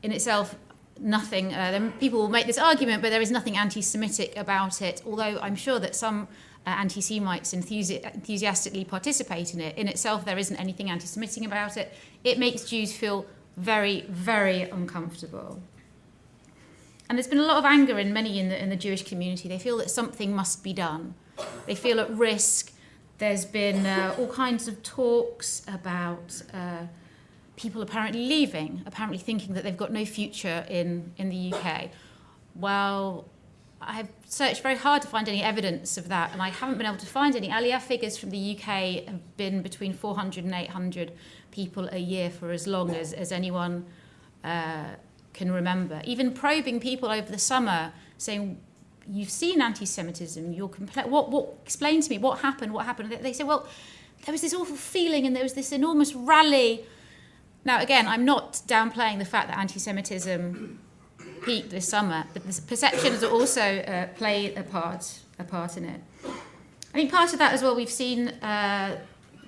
in itself, nothing, people will make this argument, but there is nothing anti-Semitic about it, although I'm sure that some anti-Semites enthusiastically participate in it. In itself, there isn't anything anti-Semitic about it. It makes Jews feel very, very uncomfortable. And there's been a lot of anger in many in the Jewish community. They feel that something must be done. They feel at risk. There's been all kinds of talks about people apparently leaving, apparently thinking that they've got no future in the UK. Well, I have searched very hard to find any evidence of that, and I haven't been able to find any. Aliyah figures from the UK have been between 400 and 800 people a year for as long as anyone can remember. Even probing people over the summer, saying, "You've seen anti-Semitism, you're explain to me, what happened? They say, well, there was this awful feeling and there was this enormous rally. Now, again, I'm not downplaying the fact that anti-Semitism peaked this summer, but the perceptions also play a part in it. I think part of that as well, we've seen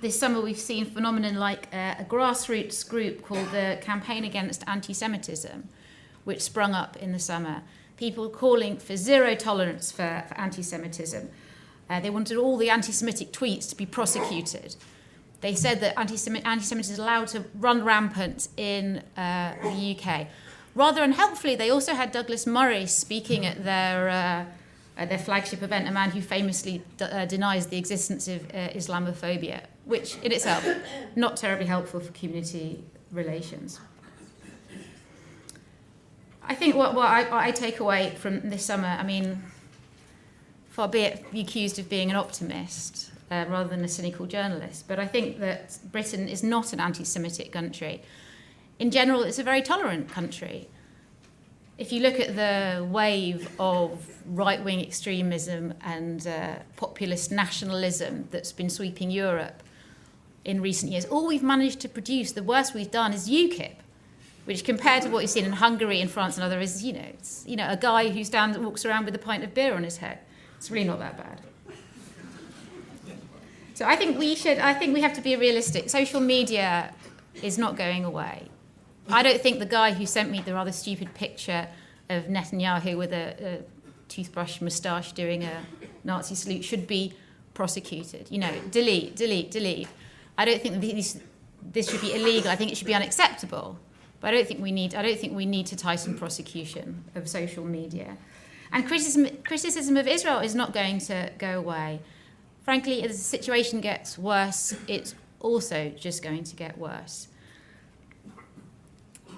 this summer, we've seen phenomenon like a grassroots group called the Campaign Against Anti-Semitism, which sprung up in the summer. People calling for zero tolerance for anti-Semitism. They wanted all the anti-Semitic tweets to be prosecuted. They said that anti-Semitism is allowed to run rampant in the UK. Rather unhelpfully, they also had Douglas Murray speaking at their flagship event, a man who famously denies the existence of Islamophobia, which in itself not terribly helpful for community relations. I think what I take away from this summer, I mean, far be it be accused of being an optimist rather than a cynical journalist, but I think that Britain is not an anti-Semitic country. In general, it's a very tolerant country. If you look at the wave of right-wing extremism and populist nationalism that's been sweeping Europe in recent years, all we've managed to produce, the worst we've done, is UKIP, which compared to what you've seen in Hungary and France and others, it's a guy who walks around with a pint of beer on his head. It's really not that bad. So I think we have to be realistic. Social media is not going away. I don't think the guy who sent me the rather stupid picture of Netanyahu with a toothbrush moustache doing a Nazi salute should be prosecuted. Delete. I don't think this should be illegal. I think it should be unacceptable. But I don't think we need to tighten prosecution of social media. And criticism of Israel is not going to go away. Frankly, as the situation gets worse, it's also just going to get worse.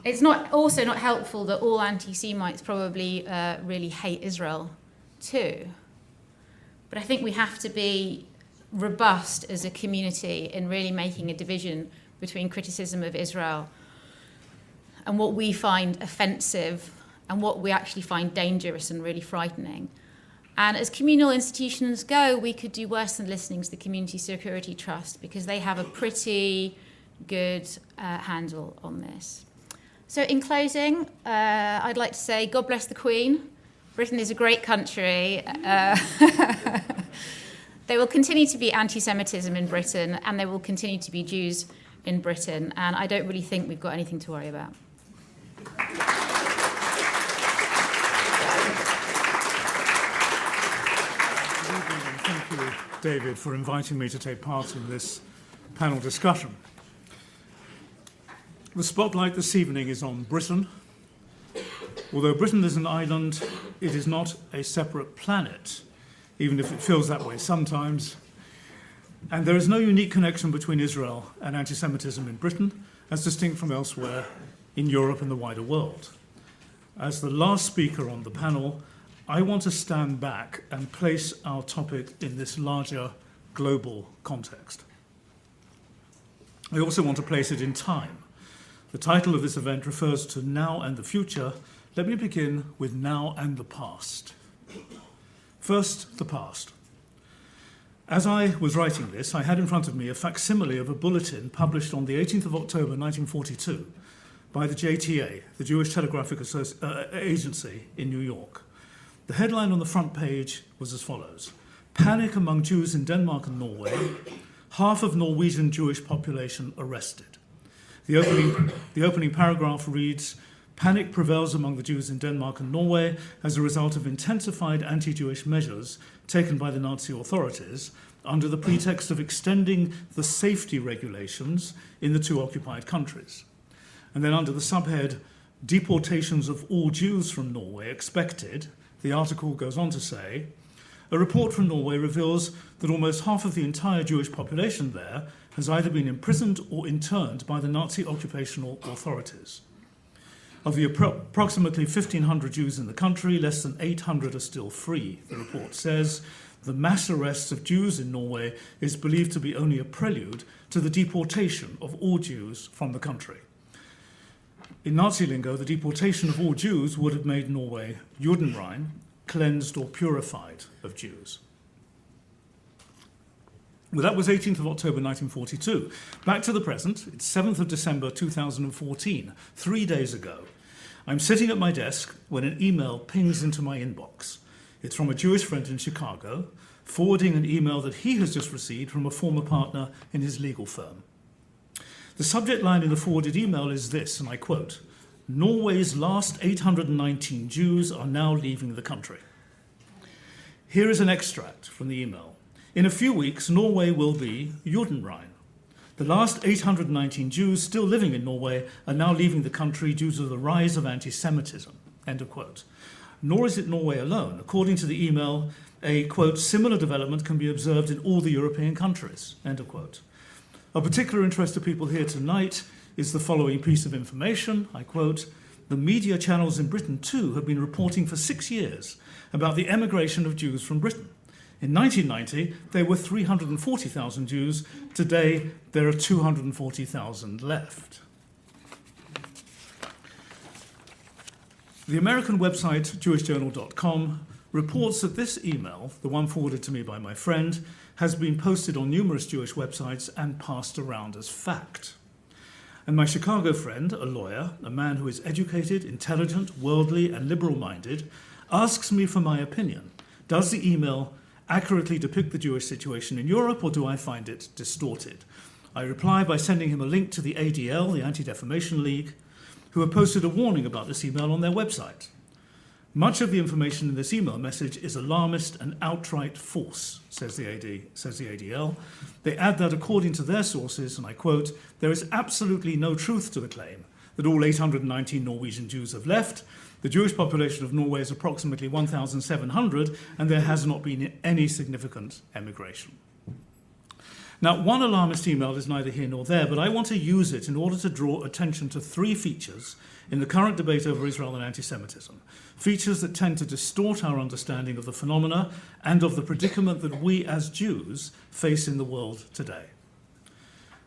It's also not helpful that all anti-Semites probably really hate Israel too. But I think we have to be robust as a community in really making a division between criticism of Israel and what we find offensive and what we actually find dangerous and really frightening. And as communal institutions go, we could do worse than listening to the Community Security Trust because they have a pretty good handle on this. So in closing, I'd like to say, God bless the Queen. Britain is a great country. There will continue to be anti-Semitism in Britain, and there will continue to be Jews in Britain, and I don't really think we've got anything to worry about. Thank you, David, for inviting me to take part in this panel discussion. The spotlight this evening is on Britain. Although Britain is an island, it is not a separate planet, even if it feels that way sometimes. And there is no unique connection between Israel and anti-Semitism in Britain, as distinct from elsewhere in Europe and the wider world. As the last speaker on the panel, I want to stand back and place our topic in this larger global context. I also want to place it in time. The title of this event refers to now and the future. Let me begin with now and the past. First, the past. As I was writing this, I had in front of me a facsimile of a bulletin published on the 18th of October 1942 by the JTA, the Jewish Telegraphic Agency in New York. The headline on the front page was as follows: "Panic among Jews in Denmark and Norway, half of Norwegian Jewish population arrested." The opening paragraph reads, "Panic prevails among the Jews in Denmark and Norway as a result of intensified anti-Jewish measures taken by the Nazi authorities under the pretext of extending the safety regulations in the two occupied countries." And then under the subhead, "Deportations of all Jews from Norway expected," the article goes on to say, "A report from Norway reveals that almost half of the entire Jewish population there has either been imprisoned or interned by the Nazi occupational authorities. Of the approximately 1,500 Jews in the country, less than 800 are still free," the report says. "The mass arrests of Jews in Norway is believed to be only a prelude to the deportation of all Jews from the country." In Nazi lingo, the deportation of all Jews would have made Norway Judenrein, cleansed or purified of Jews. Well, that was 18th of October 1942. Back to the present, it's 7th of December 2014, 3 days ago. I'm sitting at my desk when an email pings into my inbox. It's from a Jewish friend in Chicago, forwarding an email that he has just received from a former partner in his legal firm. The subject line in the forwarded email is this, and I quote, Norway's last 819 Jews are now leaving the country. Here is an extract from the email. In a few weeks, Norway will be Jordanrhein. The last 819 Jews still living in Norway are now leaving the country due to the rise of anti-Semitism. End of quote. Nor is it Norway alone. According to the email, a, quote, similar development can be observed in all the European countries. End of quote. Of particular interest to people here tonight is the following piece of information. I quote, the media channels in Britain too have been reporting for 6 years about the emigration of Jews from Britain. In 1990, there were 340,000 Jews. Today, there are 240,000 left. The American website jewishjournal.com reports that this email, the one forwarded to me by my friend, has been posted on numerous Jewish websites and passed around as fact. And my Chicago friend, a lawyer, a man who is educated, intelligent, worldly, and liberal-minded, asks me for my opinion. Does the email accurately depict the Jewish situation in Europe, or do I find it distorted? I reply by sending him a link to the ADL, the Anti-Defamation League, who have posted a warning about this email on their website. Much of the information in this email message is alarmist and outright false, says the ADL. They add that according to their sources, and I quote, there is absolutely no truth to the claim that all 819 Norwegian Jews have left. The Jewish population of Norway is approximately 1,700, and there has not been any significant emigration. Now, one alarmist email is neither here nor there, but I want to use it in order to draw attention to 3 features in the current debate over Israel and anti-Semitism, features that tend to distort our understanding of the phenomena and of the predicament that we as Jews face in the world today.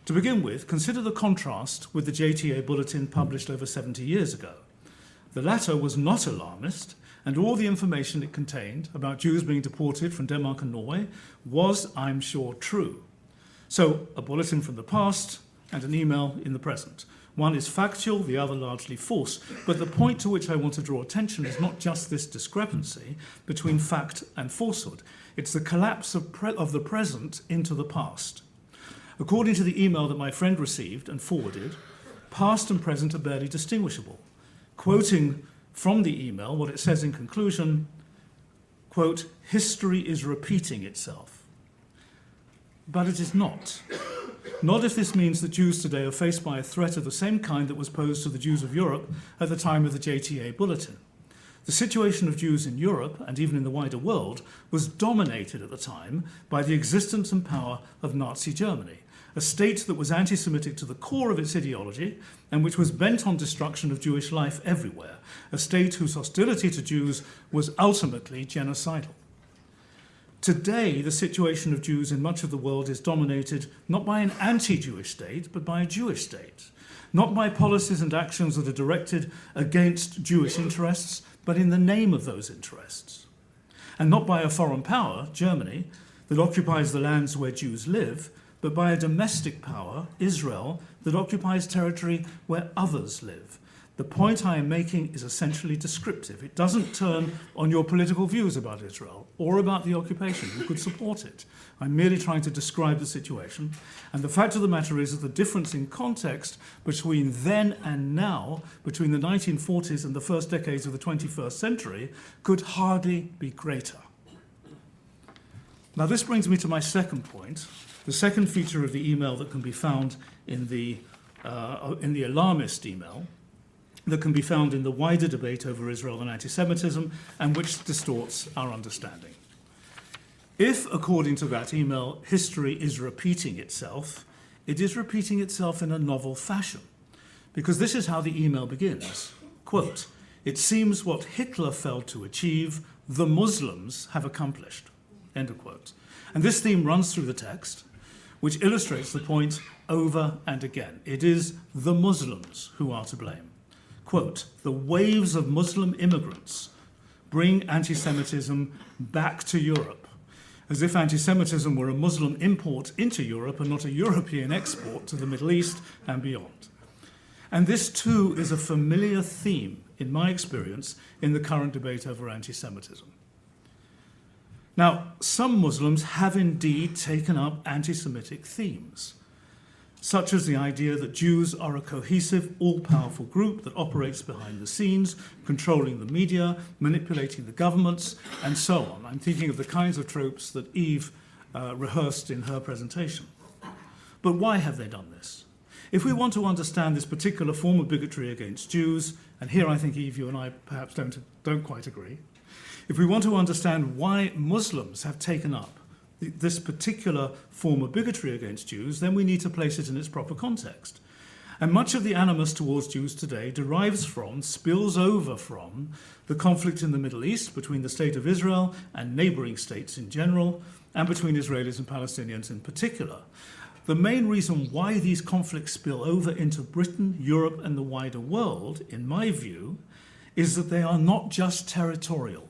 To begin with, consider the contrast with the JTA bulletin published over 70 years ago. The latter was not alarmist, and all the information it contained about Jews being deported from Denmark and Norway was, I'm sure, true. So, a bulletin from the past and an email in the present. One is factual, the other largely false. But the point to which I want to draw attention is not just this discrepancy between fact and falsehood. It's the collapse of the present into the past. According to the email that my friend received and forwarded, past and present are barely distinguishable. Quoting from the email, what it says in conclusion, quote, history is repeating itself. But it is not. Not if this means that Jews today are faced by a threat of the same kind that was posed to the Jews of Europe at the time of the JTA bulletin. The situation of Jews in Europe, and even in the wider world, was dominated at the time by the existence and power of Nazi Germany, a state that was anti-Semitic to the core of its ideology and which was bent on destruction of Jewish life everywhere, a state whose hostility to Jews was ultimately genocidal. Today, the situation of Jews in much of the world is dominated not by an anti-Jewish state, but by a Jewish state. Not by policies and actions that are directed against Jewish interests, but in the name of those interests. And not by a foreign power, Germany, that occupies the lands where Jews live, but by a domestic power, Israel, that occupies territory where others live. The point I am making is essentially descriptive. It doesn't turn on your political views about Israel or about the occupation. You could support it. I'm merely trying to describe the situation. And the fact of the matter is that the difference in context between then and now, between the 1940s and the first decades of the 21st century, could hardly be greater. Now, this brings me to my second point, the second feature of the email that can be found in the alarmist email, that can be found in the wider debate over Israel and anti-Semitism, and which distorts our understanding. If, according to that email, history is repeating itself, it is repeating itself in a novel fashion, because this is how the email begins. Quote, it seems what Hitler failed to achieve, the Muslims have accomplished. End of quote. And this theme runs through the text, which illustrates the point over and again. It is the Muslims who are to blame. Quote, the waves of Muslim immigrants bring anti-Semitism back to Europe, as if anti-Semitism were a Muslim import into Europe and not a European export to the Middle East and beyond. And this too is a familiar theme, in my experience, in the current debate over anti-Semitism. Now, some Muslims have indeed taken up anti-Semitic themes. such as the idea that Jews are a cohesive, all-powerful group that operates behind the scenes, controlling the media, manipulating the governments, and so on. I'm thinking of the kinds of tropes that Eve rehearsed in her presentation. But why have they done this? If we want to understand this particular form of bigotry against Jews, and here I think, Eve, you and I perhaps don't quite agree, if we want to understand why Muslims have taken up this particular form of bigotry against Jews, then we need to place it in its proper context. And much of the animus towards Jews today derives from, spills over from, the conflict in the Middle East between the State of Israel and neighboring states in general, and between Israelis and Palestinians in particular. The main reason why these conflicts spill over into Britain, Europe, and the wider world, in my view, is that they are not just territorial.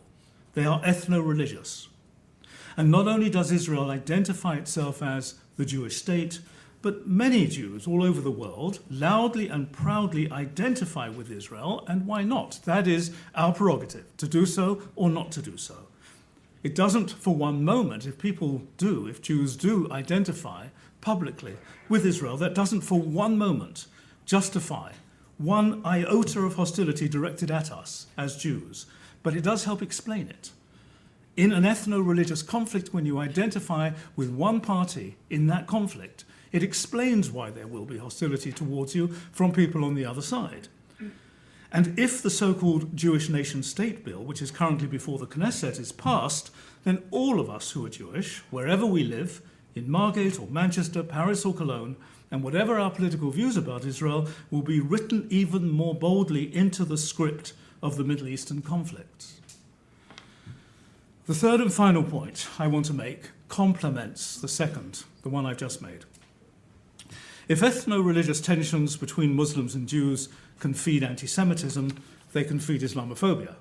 They are ethno-religious. And not only does Israel identify itself as the Jewish state, but many Jews all over the world loudly and proudly identify with Israel, and why not? That is our prerogative, to do so or not to do so. It doesn't for one moment, if Jews do identify publicly with Israel, that doesn't for one moment justify one iota of hostility directed at us as Jews, but it does help explain it. In an ethno-religious conflict, when you identify with one party in that conflict, it explains why there will be hostility towards you from people on the other side. And if the so-called Jewish nation-state bill, which is currently before the Knesset, is passed, then all of us who are Jewish, wherever we live, in Margate or Manchester, Paris or Cologne, and whatever our political views about Israel, will be written even more boldly into the script of the Middle Eastern conflicts. The third and final point I want to make complements the second, the one I've just made. If ethno-religious tensions between Muslims and Jews can feed anti-Semitism, they can feed Islamophobia.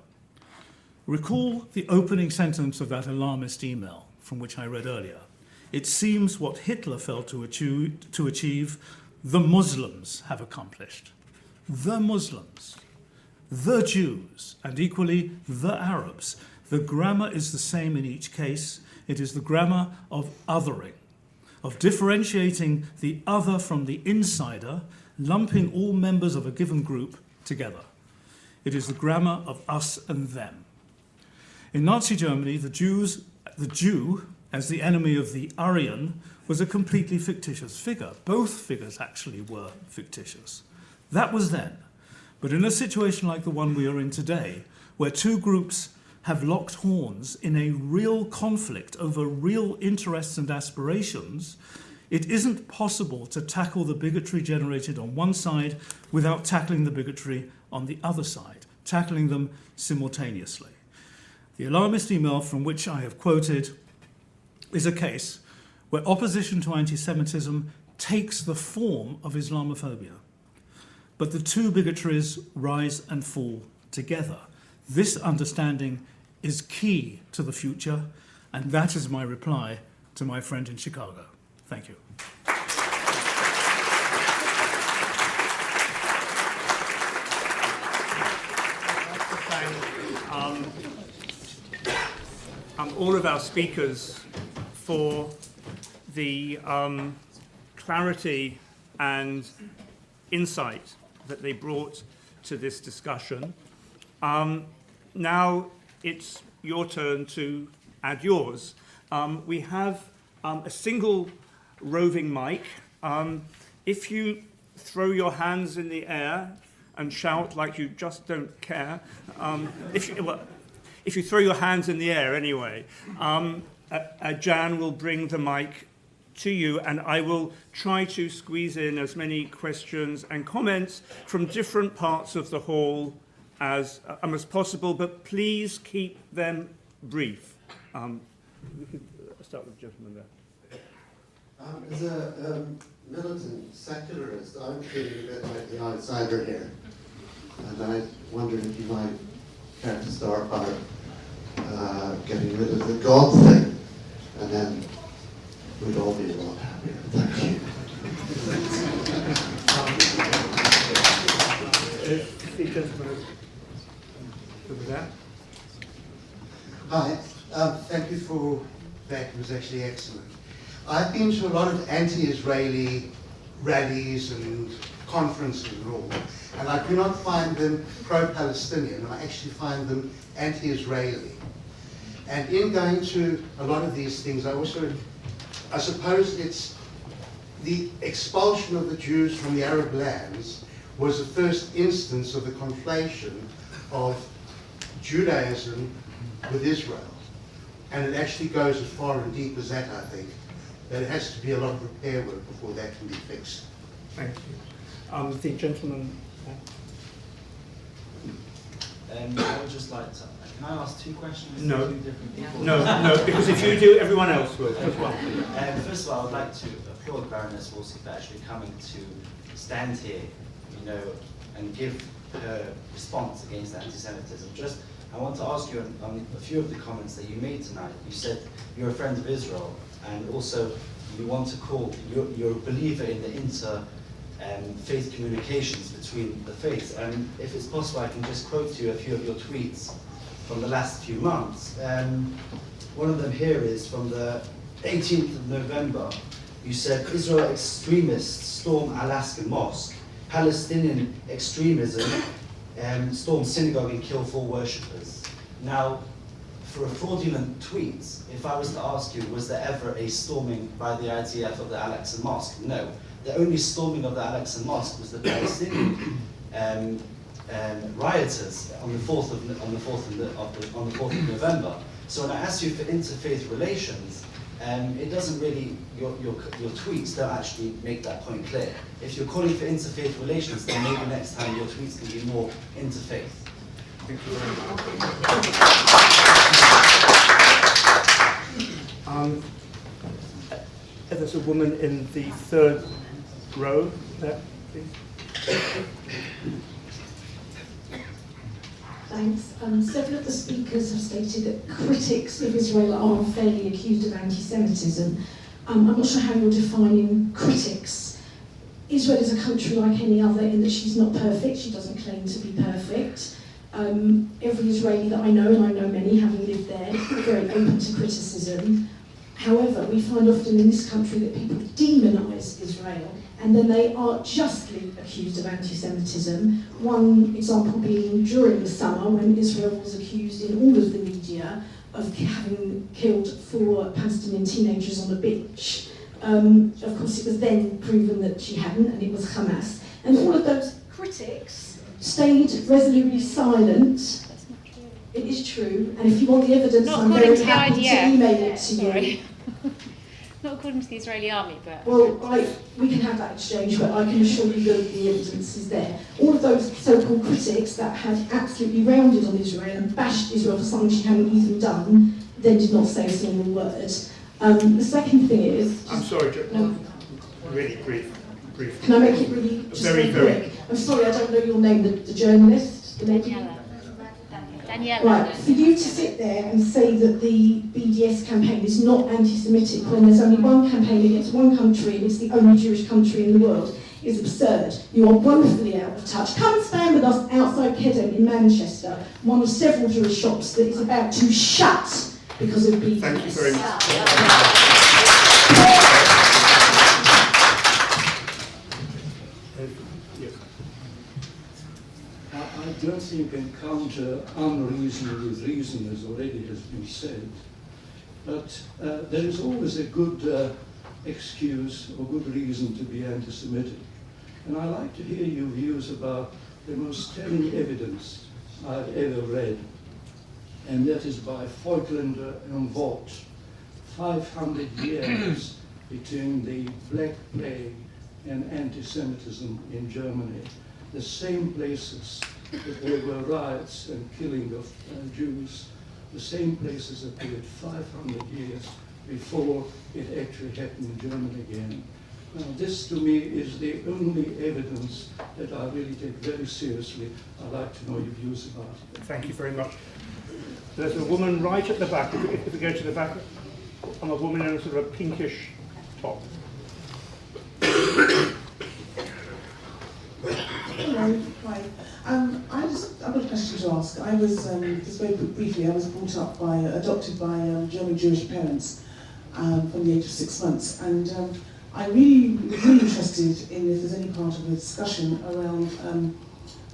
Recall the opening sentence of that alarmist email from which I read earlier. It seems what Hitler failed to achieve, the Muslims have accomplished. The Muslims, the Jews, and equally the Arabs. The grammar is the same in each case. It is the grammar of othering, of differentiating the other from the insider, lumping all members of a given group together. It is the grammar of us and them. In Nazi Germany, the Jew, as the enemy of the Aryan, was a completely fictitious figure. Both figures actually were fictitious. That was then. But in a situation like the one we are in today, where two groups have locked horns in a real conflict over real interests and aspirations, it isn't possible to tackle the bigotry generated on one side without tackling the bigotry on the other side, tackling them simultaneously. The alarmist email from which I have quoted is a case where opposition to anti-Semitism takes the form of Islamophobia. But the two bigotries rise and fall together. This understanding is key to the future, and that is my reply to my friend in Chicago. Thank you. All of our speakers for the clarity and insight that they brought to this discussion. Now it's your turn to add yours. We have a single roving mic. If you throw your hands in the air and shout like you just don't care, if you throw your hands in the air anyway, Jan will bring the mic to you, and I will try to squeeze in as many questions and comments from different parts of the hall as possible, but please keep them brief. We could start with the gentleman there. As a militant secularist, I'm feeling a bit like the outsider here, and I wondered if you might care to start by getting rid of the God thing, and then we'd all be a lot happier. Thank you. The gentleman over there. Hi, thank you for that. It was actually excellent. I've been to a lot of anti-Israeli rallies and conferences and all. And I do not find them pro-Palestinian, I actually find them anti-Israeli. And in going to a lot of these things, I suppose it's the expulsion of the Jews from the Arab lands was the first instance of the conflation of Judaism with Israel. And it actually goes as far and deep as that, I think, that it has to be a lot of repair work before that can be fixed. Thank you. The gentleman. I would just like to. Can I ask two questions? No. To two different people? No, because if you do, everyone else will as well. First of all, I would like to applaud Baroness Wolsey for actually coming to stand here, and give her response against anti-Semitism. I want to ask you on a few of the comments that you made tonight. You said you're a friend of Israel, and also you want to call, you're a believer in the faith communications between the faiths. And if it's possible, I can just quote to you a few of your tweets from the last few months. One of them here is from the 18th of November. You said, Israel extremists storm Alaskan mosque. Palestinian extremism storm synagogue and kill 4 worshippers. Now, for a fraudulent tweet, if I was to ask you, was there ever a storming by the IDF of the Al-Aqsa Mosque? No. The only storming of the Al-Aqsa Mosque was the Palestinian rioters on the 4th of November. So when I asked you for interfaith relations, it doesn't really, your tweets don't actually make that point clear. If you're calling for interfaith relations, then maybe next time your tweets can be more interfaith. Thank you very much. There's a woman in the 3rd row there, please. Thanks. Several of the speakers have stated that critics of Israel are unfairly accused of anti-Semitism. I'm not sure how you're defining critics. Israel is a country like any other in that she's not perfect. She doesn't claim to be perfect. Every Israeli that I know, and I know many having lived there, are very open to criticism. However, we find often in this country that people demonise Israel, and then they are justly accused of anti-Semitism. One example being during the summer, when Israel was accused in all of the media of having killed 4 Palestinian teenagers on a beach. Of course, it was then proven that she hadn't, and it was Hamas. And all of those critics stayed resolutely silent. It is true, and if you want the evidence, I'm very happy to email it to you. Not according to the Israeli army, but... Well, we can have that exchange, but I can assure you that the evidence is there. All of those so-called critics that had absolutely rounded on Israel and bashed Israel for something she hadn't even done, then did not say a single word. The second thing is... I'm sorry, Joe. No. Really brief. Can I make it really just very quick? I'm sorry, I don't know your name, the journalist, the lady. Daniela. Right, for you to sit there and say that the BDS campaign is not anti-Semitic when there's only one campaign against one country and it's the only Jewish country in the world is absurd. You are wonderfully out of touch. Come and stand with us outside Kedem in Manchester, one of several Jewish shops that is about to shut because of BDS. Thank you very much. I don't think you can counter unreason with reason, as already has been said, but there is always a good excuse or good reason to be anti-Semitic. And I like to hear your views about the most telling evidence I've ever read, and that is by Voigtlander and Vogt, 500 years between the Black Plague and anti-Semitism in Germany. The same places that there were riots and killing of Jews, the same places appeared 500 years before it actually happened in Germany again. Now, this to me is the only evidence that I really take very seriously. I'd like to know your views about it. Thank you very much. There's a woman right at the back. If we go to the back, I'm a woman in a sort of a pinkish top. Hello, hi. I've got a question to ask. I was, just very briefly, I was brought up adopted by German Jewish parents from the age of 6 months, and I'm really interested in if there's any part of the discussion around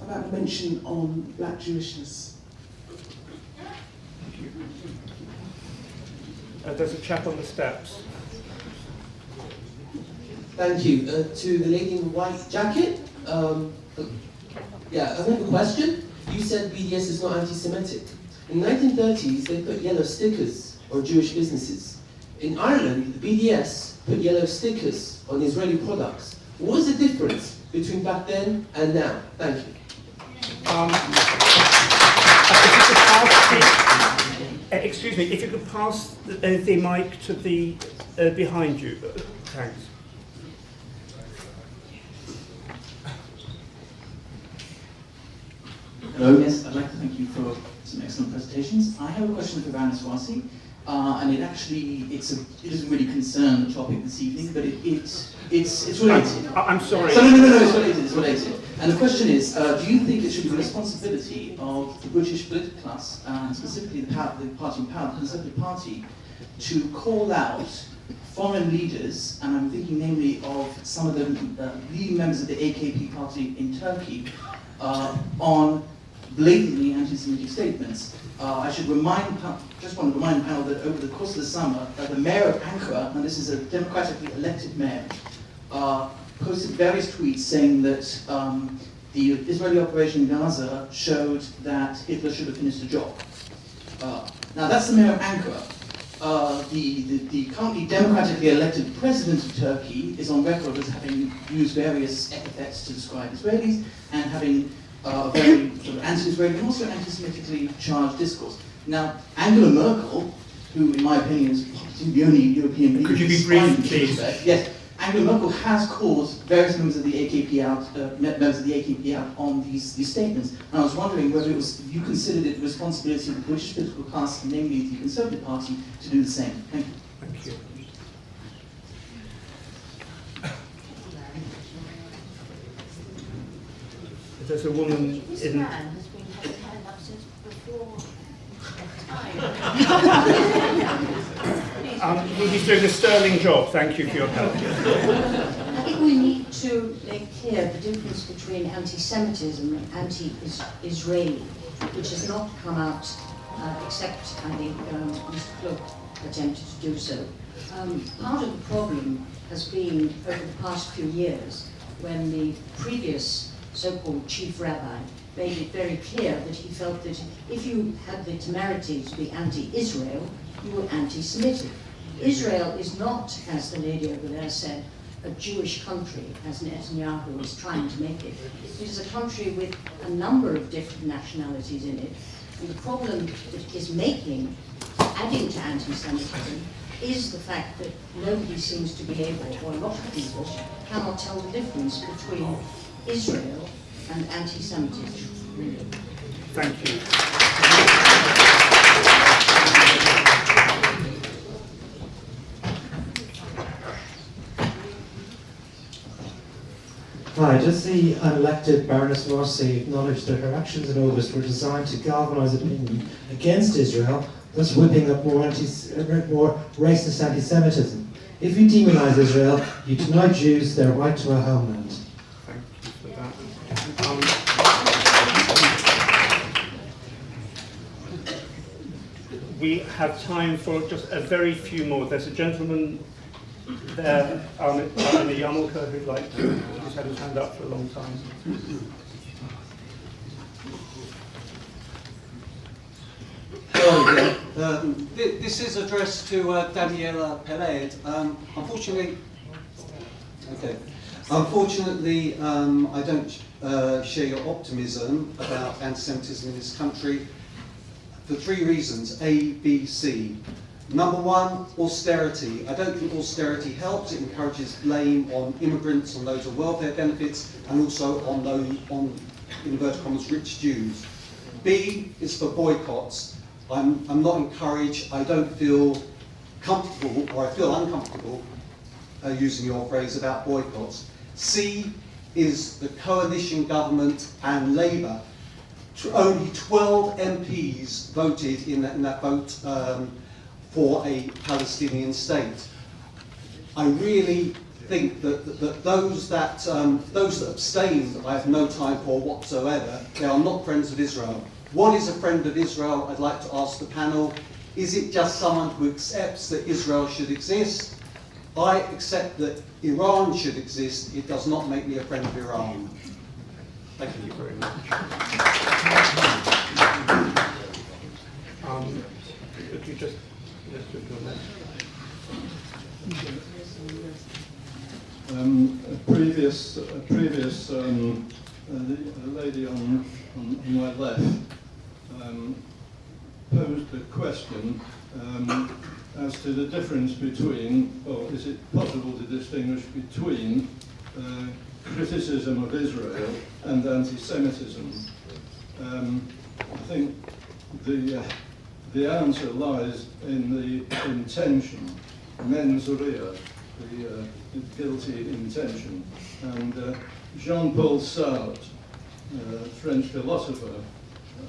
about a mention on black Jewishness. There's a chap on the steps. Thank you. To the lady in the white jacket, yeah, I have a question. You said BDS is not anti-Semitic. In the 1930s, they put yellow stickers on Jewish businesses. In Ireland, the BDS put yellow stickers on Israeli products. What is the difference between back then and now? Thank you. Excuse me, if you could pass the mic to the behind you. Thanks. Hello, yes, I'd like to thank you for some excellent presentations. I have a question for Baroness Warsi, and it doesn't really concern the topic this evening, but it's related. I'm sorry. So, no, it's related. And the question is, do you think it should be the responsibility of the British political class, and specifically the party in power, the Conservative Party, to call out foreign leaders, and I'm thinking namely of some of the leading members of the AKP party in Turkey, on blatantly anti-Semitic statements? I should just want to remind the panel that over the course of the summer, the mayor of Ankara, and this is a democratically elected mayor, posted various tweets saying that the Israeli operation in Gaza showed that Hitler should have finished the job. Now that's the mayor of Ankara. The currently democratically elected president of Turkey is on record as having used various epithets to describe Israelis and having a very sort of anti-Israeli and also anti-Semitically charged discourse. Now, Angela Merkel, who in my opinion is possibly the only European leader... Could you be brief, please? Yes, Angela Merkel has called various members of the AKP out, on these statements. And I was wondering whether you considered it the responsibility of the British political class, namely the Conservative Party, to do the same. Thank you. Thank you. There's a woman This in... man has been held hand up since before time. He's doing a sterling job. Thank you for your help. I think we need to make clear the difference between anti-Semitism and anti-Israeli, which has not come out, except I think Mr. Klook attempted to do so. Part of the problem has been over the past few years when the previous so-called chief rabbi made it very clear that he felt that if you had the temerity to be anti-Israel, you were anti-Semitic. Israel is not, as the lady over there said, a Jewish country, as Netanyahu is trying to make it. It is a country with a number of different nationalities in it, and the problem that is adding to anti-Semitism is the fact that nobody seems to be able, or a lot of people, cannot tell the difference between Israel and anti-Semitism. Really. Thank you. Hi, does the unelected Baroness Rossi acknowledge that her actions in August were designed to galvanise opinion against Israel, thus whipping up more racist anti-Semitism? If you demonise Israel, you deny Jews their right to a homeland. Thank you for that. We have time for just a very few more. There's a gentleman there, in the yarmulke, who'd like to, who's had his hand up for a long time. Hello, this is addressed to Daniela Peled. Unfortunately, I don't share your optimism about anti-Semitism in this country for three reasons, A, B, C. Number one, austerity. I don't think austerity helps. It encourages blame on immigrants, on those with welfare benefits, and also on those, on inverted commas, rich Jews. B is for boycotts. I'm not encouraged. I don't feel comfortable, or I feel uncomfortable, using your phrase, about boycotts. C is the coalition government and Labour. Only 12 MPs voted in that vote for a Palestinian state. I really think that those that abstain, I have no time for whatsoever, they are not friends of Israel. What is a friend of Israel? I'd like to ask the panel. Is it just someone who accepts that Israel should exist? I accept that Iran should exist. It does not make me a friend of Iran. Thank you very much. Could you just go next? A lady on my left posed a question as to the difference between, or is it possible to distinguish between criticism of Israel and anti-Semitism? I think the answer lies in the intention, mens rea, the guilty intention. And Jean-Paul Sartre, French philosopher,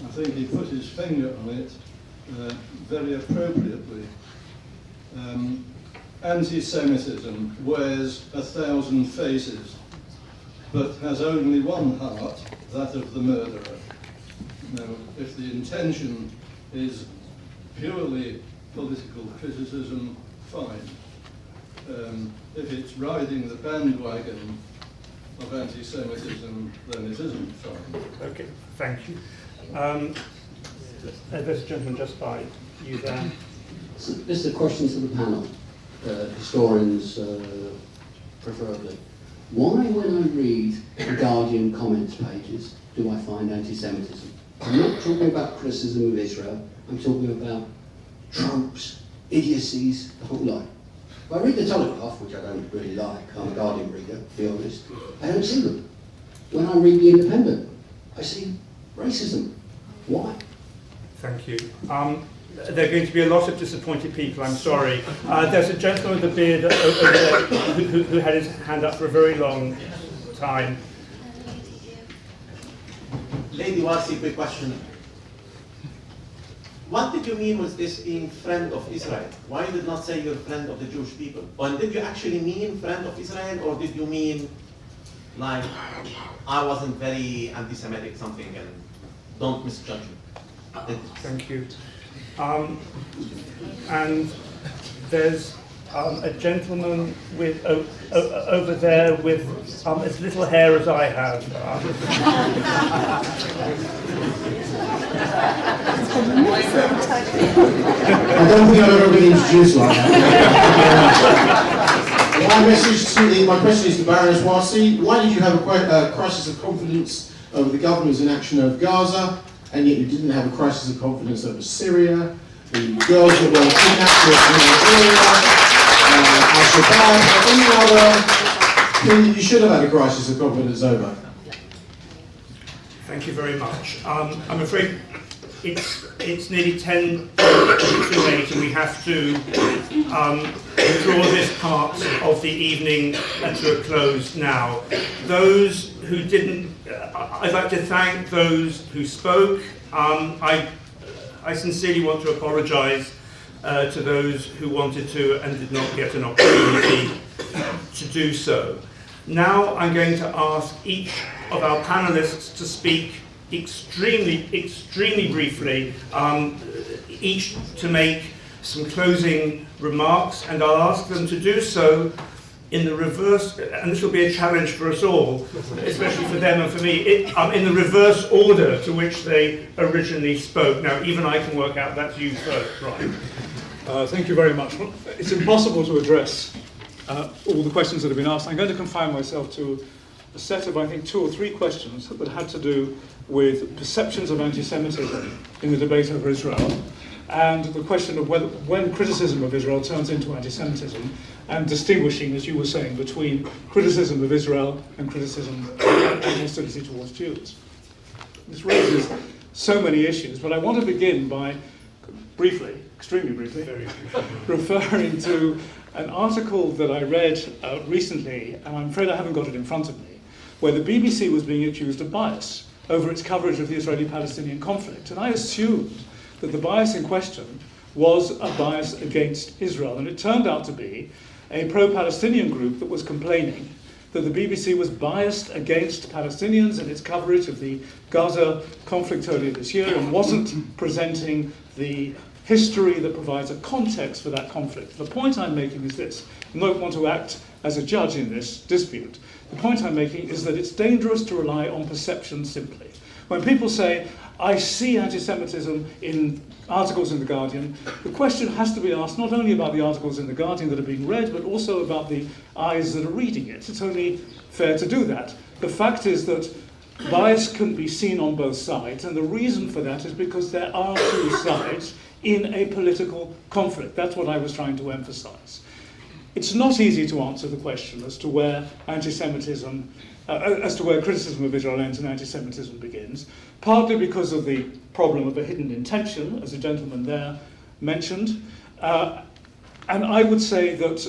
I think he put his finger on it very appropriately. Anti-Semitism wears 1,000 faces, but has only one heart, that of the murderer. Now, if the intention is purely political criticism, fine. If it's riding the bandwagon of anti-Semitism, then it isn't fine. Okay, thank you. There's a gentleman just by you there. So this is a question to the panel, historians preferably. Why, when I read the Guardian comments pages, do I find anti-Semitism? I'm not talking about criticism of Israel, I'm talking about tropes, idiocies, the whole lot. If I read the Telegraph, which I don't really like, I'm a Guardian reader, to be honest, I don't see them. When I read The Independent, I see racism. Why? Thank you. There are going to be a lot of disappointed people, I'm sorry. There's a gentleman with a beard over there who had his hand up for a very long time. Lady Warsi, quick question. What did you mean with this being friend of Israel? Why did not say you're friend of the Jewish people? And did you actually mean friend of Israel, or did you mean like I wasn't very anti-Semitic something, and don't misjudge me? Thank you. And there's a gentleman with over there with as little hair as I have. I don't think I've ever been introduced like that. My question is to Baroness Warsi. Why did you have a crisis of confidence over the government's inaction of Gaza, and yet you didn't have a crisis of confidence over Syria, the girls that were kidnapped in Nigeria, Al-Shabaab, or any other thing you should have had a crisis of confidence over? Thank you very much. I'm afraid it's nearly 10 too late, and we have to draw this part of the evening to a close now. Those who didn't, I'd like to thank those who spoke. I sincerely want to apologise to those who wanted to and did not get an opportunity to do so. Now I'm going to ask each of our panellists to speak extremely briefly, each to make some closing remarks, and I'll ask them to do so in the reverse, and this will be a challenge for us all, especially for them and for me, in the reverse order to which they originally spoke. Now, even I can work out that's you first, right? Thank you very much. It's impossible to address all the questions that have been asked. I'm going to confine myself to a set of, I think, 2 or 3 questions that had to do with perceptions of anti-Semitism in the debate over Israel, and the question of whether, when criticism of Israel turns into anti-Semitism, and distinguishing, as you were saying, between criticism of Israel and criticism and hostility towards Jews. This raises so many issues, but I want to begin by briefly, extremely briefly, referring to an article that I read recently, and I'm afraid I haven't got it in front of me, where the BBC was being accused of bias over its coverage of the Israeli-Palestinian conflict. And I assumed that the bias in question was a bias against Israel. And it turned out to be a pro-Palestinian group that was complaining that the BBC was biased against Palestinians in its coverage of the Gaza conflict earlier this year and wasn't presenting the history that provides a context for that conflict. The point I'm making is this. I don't want to act as a judge in this dispute. The point I'm making is that it's dangerous to rely on perception simply. When people say, I see anti-Semitism in articles in The Guardian, the question has to be asked not only about the articles in The Guardian that are being read, but also about the eyes that are reading it. It's only fair to do that. The fact is that bias can be seen on both sides, and the reason for that is because there are two sides in a political conflict. That's what I was trying to emphasize. It's not easy to answer the question as to where anti-Semitism, as to where criticism of Israel ends and anti-Semitism begins, partly because of the problem of a hidden intention, as a gentleman there mentioned. And I would say that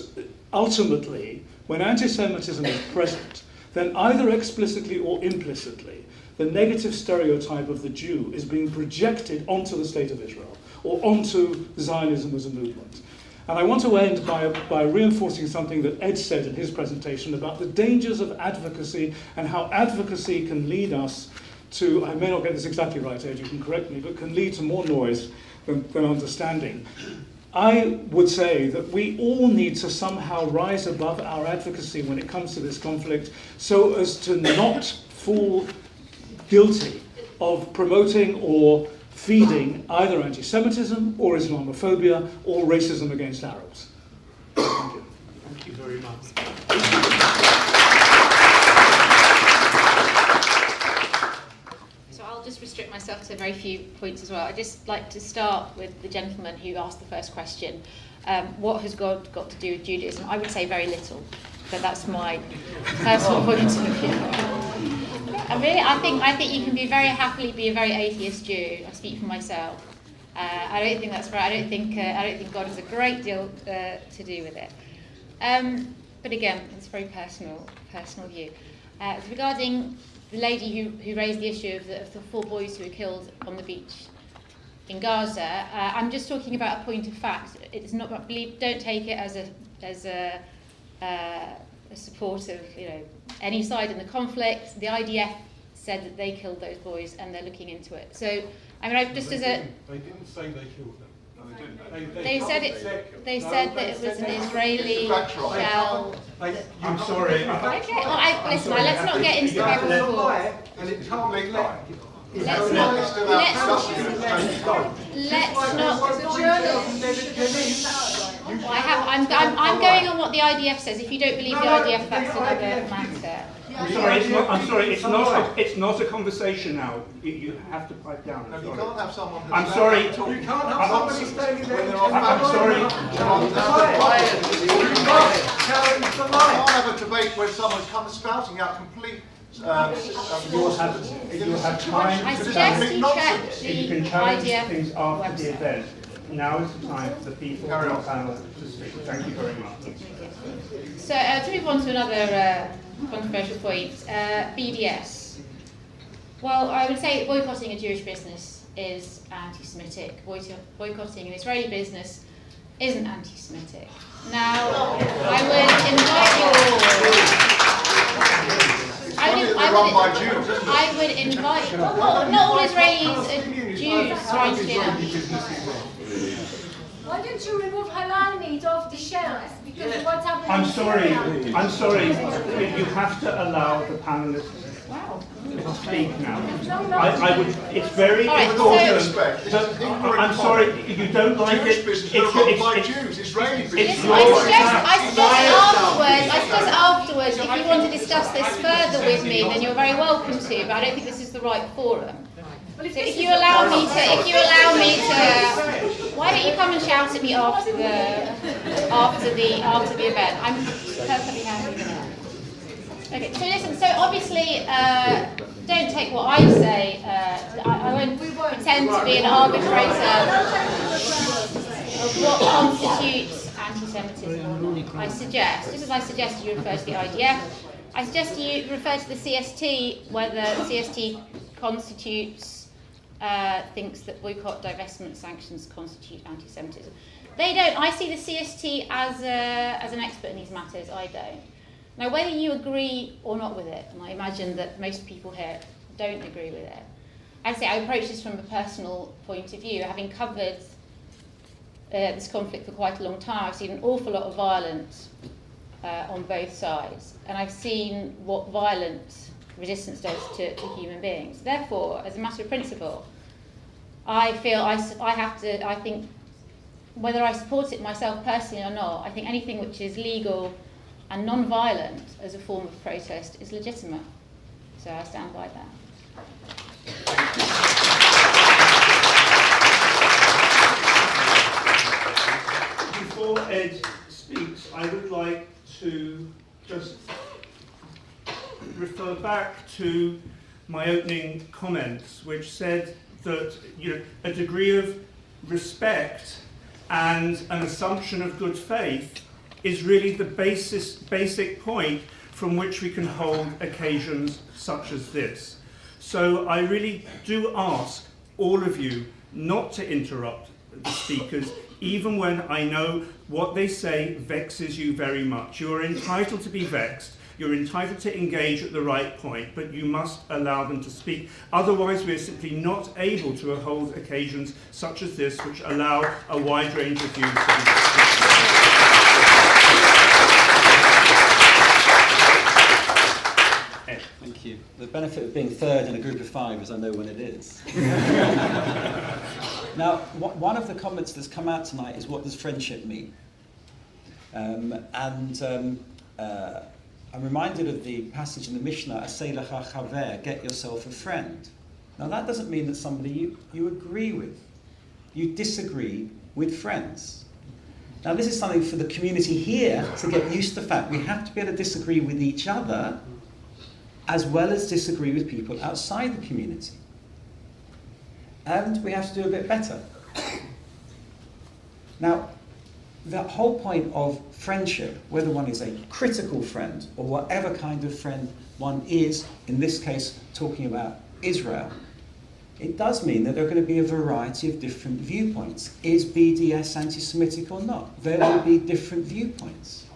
ultimately, when anti-Semitism is present, then either explicitly or implicitly, the negative stereotype of the Jew is being projected onto the State of Israel or onto Zionism as a movement. And I want to end by reinforcing something that Ed said in his presentation about the dangers of advocacy and how advocacy can lead us to, I may not get this exactly right, Ed, you can correct me, but can lead to more noise than understanding. I would say that we all need to somehow rise above our advocacy when it comes to this conflict so as to not fall guilty of promoting or feeding either anti-Semitism or Islamophobia or racism against Arabs. Thank you. Thank you very much. So I'll just restrict myself to very few points as well. I'd just like to start with the gentleman who asked the first question. What has God got to do with Judaism? I would say very little, but that's my personal point of view. I mean, I think you can be very happily be a very atheist Jew. I speak for myself. I don't think that's right. I don't think God has a great deal to do with it. But again, it's a very personal view. Regarding the lady who raised the issue of the 4 boys who were killed on the beach in Gaza, I'm just talking about a point of fact. It's not. Don't take it as a support of any side in the conflict. The IDF said that they killed those boys and they're looking into it. So I mean, just as a they didn't say they killed them. No, they didn't. They said it. They said that it was an Israeli shell. I'm sorry. Okay. Well, listen. Let's not get into the back and forth. And it can't make lie. Let's I'm going on what the IDF says. If you don't believe the IDF, that's another matter. I'm sorry. It's not a conversation now. You have to pipe down. No, you can't have someone. I'm sorry. You can't have somebody standing there. I'm sorry. You can't have a debate where someone's come spouting out complete. You'll have time I to suggest you check you can the challenge IDF things after website. the event. Now is the time for the people on the panel to speak. Thank you very much. So to move on to another controversial point, BDS. Well, I would say that boycotting a Jewish business is anti-Semitic. Boycotting an Israeli business isn't anti-Semitic. Now, I would invite you all. Not all Israelis are Jews, strangely enough. Why don't you remove halal meat off the shelves? Because what's happening? I'm sorry. You have to allow the panelists to speak now. I would. It's very important. I'm sorry. You don't like it. It's run by Jews. Israeli business. I suggest afterwards, if you want to discuss this further with me, then you're very welcome to. But I don't think this is the right forum. So if you allow me to, why don't you come and shout at me after the event? I'm perfectly happy with that. Okay, so listen. So obviously, don't take what I say. I won't pretend to be an arbitrator of what constitutes anti-Semitism. I suggest, just as I suggest you refer to the IDF, I suggest you refer to the CST, whether the CST constitutes, thinks that boycott, divestment, sanctions constitute anti-Semitism. They don't. I see the CST as an expert in these matters. I don't. Now, whether you agree or not with it, and I imagine that most people here don't agree with it, I'd say I approach this from a personal point of view. Having covered this conflict for quite a long time, I've seen an awful lot of violence on both sides, and I've seen what violent resistance does to human beings. Therefore, as a matter of principle, I feel I think whether I support it myself personally or not, I think anything which is legal and non-violent as a form of protest is legitimate. So I stand by that. Before Ed speaks, I would like to just refer back to my opening comments, which said that a degree of respect and an assumption of good faith is really the basic point from which we can hold occasions such as this. So I really do ask all of you not to interrupt the speakers, even when I know what they say vexes you very much. You are entitled to be vexed. You're entitled to engage at the right point, but you must allow them to speak. Otherwise, we're simply not able to hold occasions such as this, which allow a wide range of views to be Thank you. The benefit of being third in a group of five is I know when it is. Now, one of the comments that's come out tonight is, what does friendship mean? I'm reminded of the passage in the Mishnah, Asay lecha chaver, get yourself a friend. Now that doesn't mean that somebody you agree with. You disagree with friends. Now this is something for the community here to get used to the fact we have to be able to disagree with each other as well as disagree with people outside the community. And we have to do a bit better. Now, the whole point of friendship, whether one is a critical friend or whatever kind of friend one is, in this case talking about Israel, it does mean that there are going to be a variety of different viewpoints. Is BDS anti-Semitic or not? There will be different viewpoints.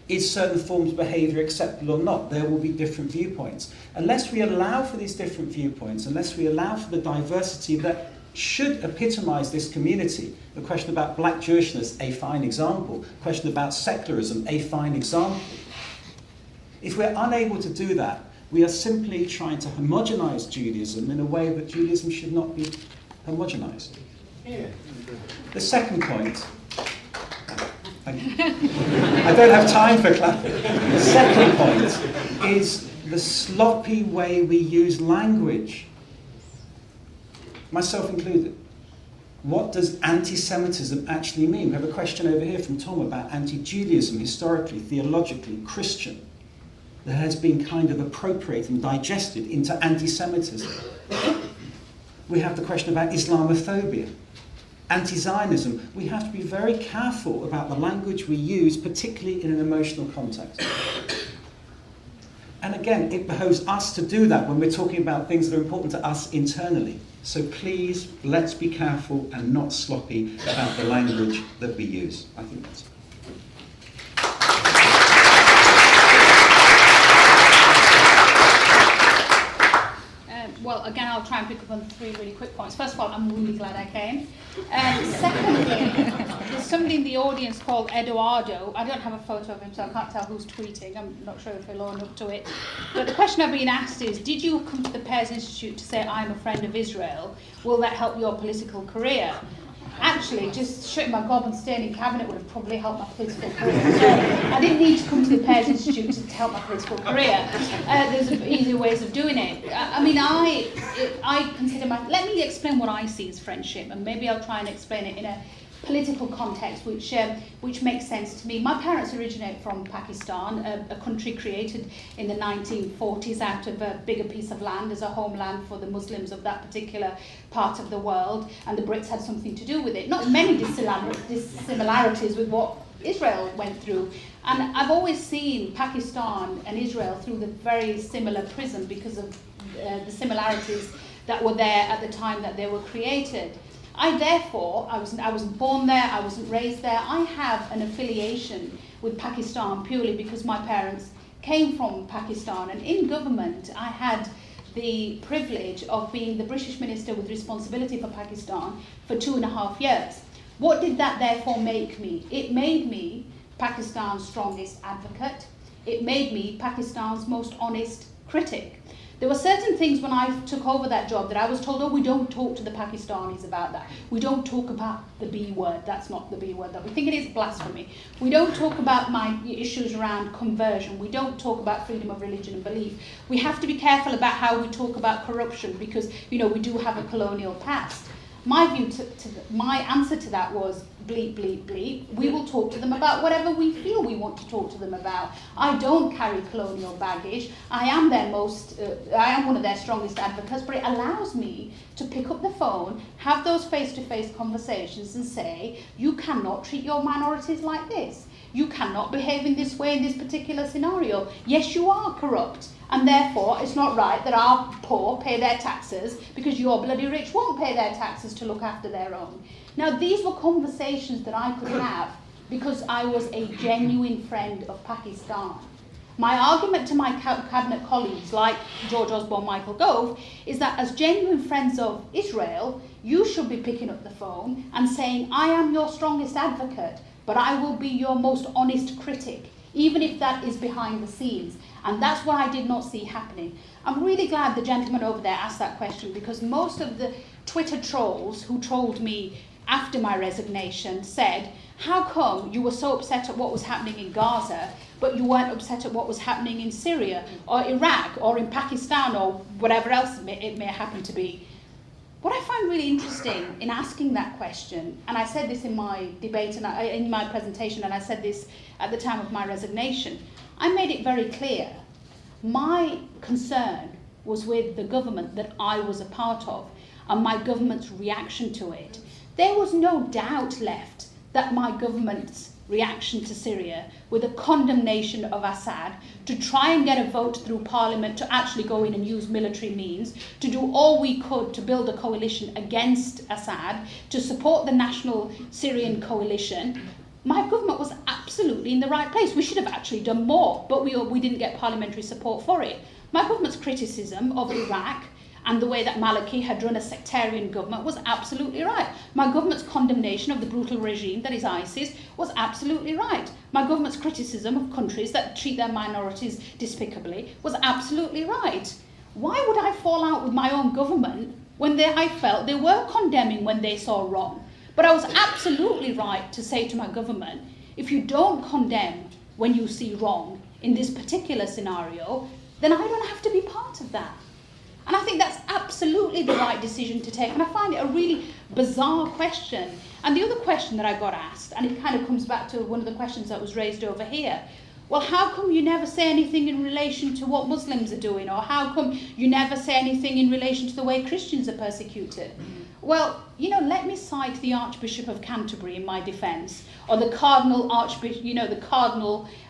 Is certain forms of behaviour acceptable or not? There will be different viewpoints. Unless we allow for these different viewpoints, unless we allow for the diversity that should epitomise this community, the question about black Jewishness, a fine example, the question about secularism, a fine example. If we're unable to do that, we are simply trying to homogenise Judaism in a way that Judaism should not be homogenised. Yeah. The second point, I don't have time for clapping. The second point is the sloppy way we use language, myself included. What does anti-Semitism actually mean? We have a question over here from Tom about anti-Judaism, historically, theologically, Christian, that has been kind of appropriated and digested into anti-Semitism. We have the question about Islamophobia, anti-Zionism. We have to be very careful about the language we use, particularly in an emotional context. And again, it behoves us to do that when we're talking about things that are important to us internally. So please, let's be careful and not sloppy about the language that we use. I think that's it. Well, again, I'll try and pick up on 3 really quick points. First of all, I'm really glad I came. Secondly, there's somebody in the audience called Eduardo. I don't have a photo of him, so I can't tell who's tweeting. I'm not sure if he'll own up to it. But the question I've been asked is, did you come to the Pears Institute to say, I'm a friend of Israel? Will that help your political career? Actually, just shutting my gob and staying in cabinet would have probably helped my political career. So I didn't need to come to the Pears Institute to help my political career. There's easier ways of doing it. I consider let me explain what I see as friendship, and maybe I'll try and explain it in a political context which makes sense to me. My parents originate from Pakistan, a country created in the 1940s out of a bigger piece of land as a homeland for the Muslims of that particular part of the world, and the Brits had something to do with it. Not many dissimilarities with what Israel went through. And I've always seen Pakistan and Israel through the very similar prism because of the similarities that were there at the time that they were created. I wasn't born there, I wasn't raised there. I have an affiliation with Pakistan purely because my parents came from Pakistan, and in government I had the privilege of being the British minister with responsibility for Pakistan for 2.5 years. What did that therefore make me? It made me Pakistan's strongest advocate. It made me Pakistan's most honest critic. There were certain things when I took over that job that I was told, oh, we don't talk to the Pakistanis about that. We don't talk about the B word. That's not the B word that we think it is, blasphemy. We don't talk about my issues around conversion. We don't talk about freedom of religion and belief. We have to be careful about how we talk about corruption because, we do have a colonial past. My my answer to that was bleep, bleep, bleep. We will talk to them about whatever we feel we want to talk to them about. I don't carry colonial baggage. I am one of their strongest advocates, but it allows me to pick up the phone, have those face-to-face conversations and say, you cannot treat your minorities like this. You cannot behave in this way in this particular scenario. Yes, you are corrupt. And therefore, it's not right that our poor pay their taxes because your bloody rich won't pay their taxes to look after their own. Now, these were conversations that I could have because I was a genuine friend of Pakistan. My argument to my cabinet colleagues, like George Osborne, Michael Gove, is that as genuine friends of Israel, you should be picking up the phone and saying, I am your strongest advocate, but I will be your most honest critic, even if that is behind the scenes. And that's what I did not see happening. I'm really glad the gentleman over there asked that question because most of the Twitter trolls who trolled me after my resignation said, how come you were so upset at what was happening in Gaza, but you weren't upset at what was happening in Syria or Iraq or in Pakistan or whatever else it may happen to be? What I find really interesting in asking that question, and I said this in my debate and in my presentation, and I said this at the time of my resignation, I made it very clear. My concern was with the government that I was a part of and my government's reaction to it. There was no doubt left that my government's reaction to Syria, with a condemnation of Assad, to try and get a vote through Parliament to actually go in and use military means, to do all we could to build a coalition against Assad, to support the National Syrian Coalition, my government was absolutely in the right place. We should have actually done more, but we didn't get parliamentary support for it. My government's criticism of Iraq and the way that Maliki had run a sectarian government was absolutely right. My government's condemnation of the brutal regime that is ISIS was absolutely right. My government's criticism of countries that treat their minorities despicably was absolutely right. Why would I fall out with my own government when I felt they were condemning when they saw wrong? But I was absolutely right to say to my government, if you don't condemn when you see wrong in this particular scenario, then I don't have to be part of that. And I think that's absolutely the right decision to take. And I find it a really bizarre question. And the other question that I got asked, and it kind of comes back to one of the questions that was raised over here, well, how come you never say anything in relation to what Muslims are doing? Or how come you never say anything in relation to the way Christians are persecuted? Well, let me cite the Archbishop of Canterbury in my defence, or the Cardinal Archbishop,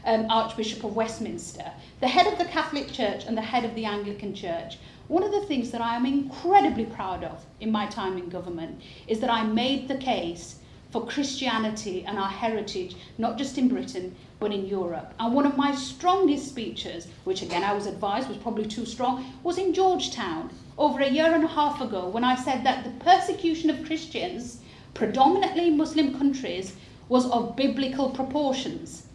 Archbishop of Westminster, the head of the Catholic Church and the head of the Anglican Church. One of the things that I am incredibly proud of in my time in government is that I made the case for Christianity and our heritage, not just in Britain, but in Europe. And one of my strongest speeches, which again I was advised was probably too strong, was in Georgetown over 1.5 years ago, when I said that the persecution of Christians, predominantly in Muslim countries, was of biblical proportions.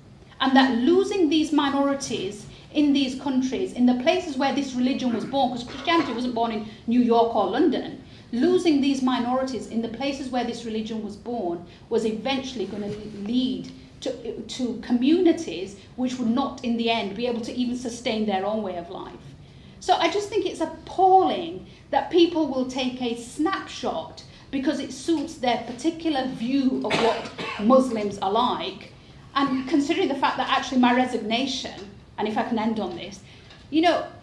And that losing these minorities in these countries, in the places where this religion was born, because Christianity wasn't born in New York or London, losing these minorities in the places where this religion was born was eventually going to lead to communities which would not in the end be able to even sustain their own way of life. So I just think it's appalling that people will take a snapshot because it suits their particular view of what Muslims are like, and considering the fact that actually my resignation, and if I can end on this,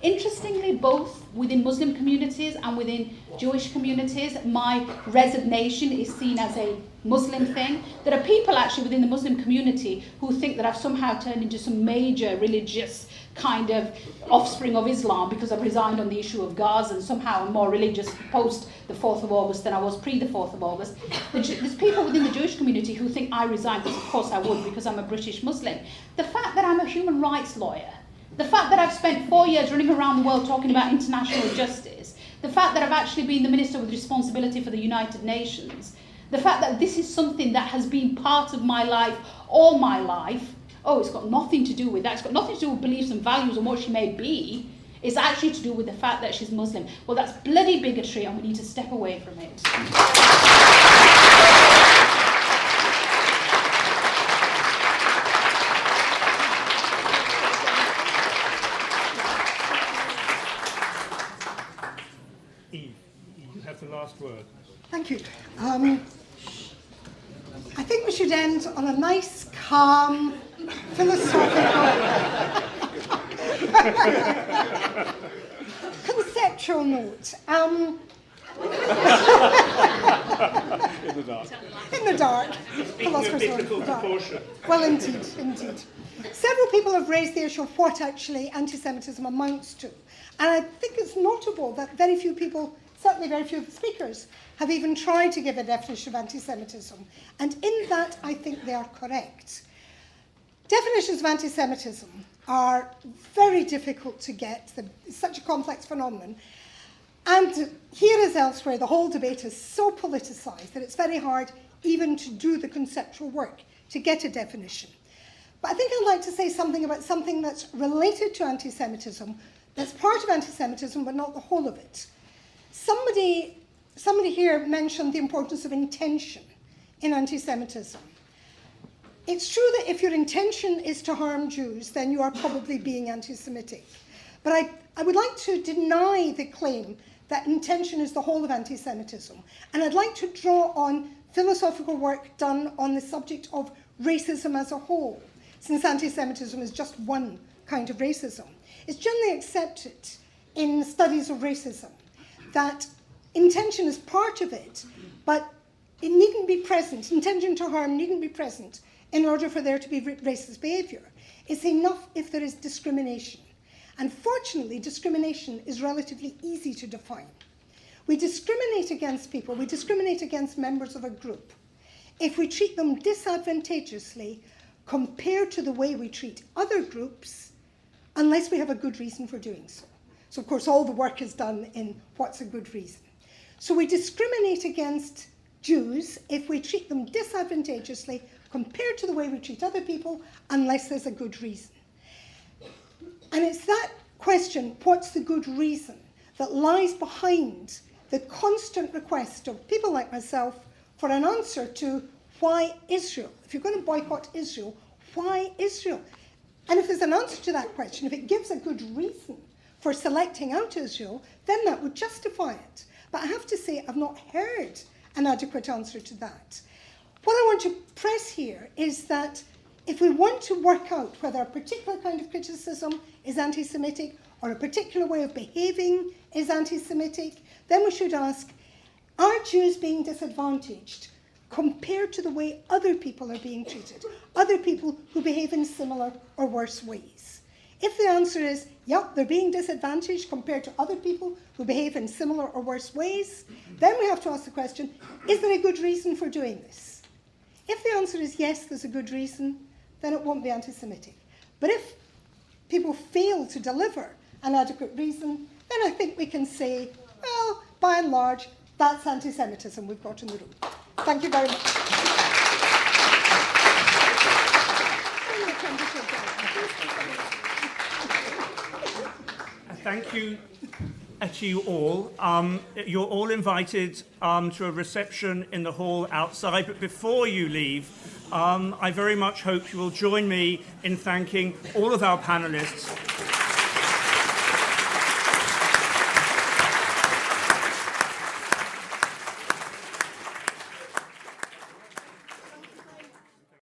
interestingly, both within Muslim communities and within Jewish communities, my resignation is seen as a Muslim thing. There are people actually within the Muslim community who think that I've somehow turned into some major religious kind of offspring of Islam because I've resigned on the issue of Gaza and somehow I'm more religious post the 4th of August than I was pre the 4th of August. There's people within the Jewish community who think I resigned, because of course I would, because I'm a British Muslim. The fact that I'm a human rights lawyer, the fact that I've spent 4 years running around the world talking about international justice, the fact that I've actually been the minister with responsibility for the United Nations, the fact that this is something that has been part of my life all my life, oh, it's got nothing to do with that. It's got nothing to do with beliefs and values and what she may be. It's actually to do with the fact that she's Muslim. Well, that's bloody bigotry and we need to step away from it. Eve, you have the last word. Thank you. I think we should end on a nice, calm, philosophical, conceptual note. In the dark. In the dark. Philosophers in the dark. Well, indeed, indeed. Several people have raised the issue of what actually anti-Semitism amounts to. And I think it's notable that very few people, certainly very few of the speakers, have even tried to give a definition of anti-Semitism. And in that, I think they are correct. Definitions of anti-Semitism are very difficult to get. It's such a complex phenomenon. And here as elsewhere, the whole debate is so politicized that it's very hard even to do the conceptual work to get a definition. But I think I'd like to say something about something that's related to anti-Semitism, that's part of anti-Semitism, but not the whole of it. Somebody here mentioned the importance of intention in anti-Semitism. It's true that if your intention is to harm Jews, then you are probably being anti-Semitic. But I would like to deny the claim that intention is the whole of anti-Semitism. And I'd like to draw on philosophical work done on the subject of racism as a whole, since anti-Semitism is just one kind of racism. It's generally accepted in studies of racism that intention is part of it, but it needn't be present. Intention to harm needn't be present in order for there to be racist behaviour. It's enough if there is discrimination. And fortunately, discrimination is relatively easy to define. We discriminate against people, we discriminate against members of a group if we treat them disadvantageously compared to the way we treat other groups, unless we have a good reason for doing so. So, of course, all the work is done in what's a good reason. So we discriminate against Jews if we treat them disadvantageously compared to the way we treat other people, unless there's a good reason. And it's that question, what's the good reason, that lies behind the constant request of people like myself for an answer to why Israel? If you're going to boycott Israel, why Israel? And if there's an answer to that question, if it gives a good reason for selecting out Israel, then that would justify it. But I have to say, I've not heard an adequate answer to that. What I want to press here is that if we want to work out whether a particular kind of criticism is anti-Semitic or a particular way of behaving is anti-Semitic, then we should ask, are Jews being disadvantaged compared to the way other people are being treated, other people who behave in similar or worse ways? If the answer is, yep, they're being disadvantaged compared to other people who behave in similar or worse ways, then we have to ask the question, is there a good reason for doing this? If the answer is yes, there's a good reason, then it won't be anti-Semitic. But if people fail to deliver an adequate reason, then I think we can say, well, by and large, that's anti-Semitism we've got in the room. Thank you very much. Thank you to you all. You're all invited to a reception in the hall outside, but before you leave, I very much hope you will join me in thanking all of our panelists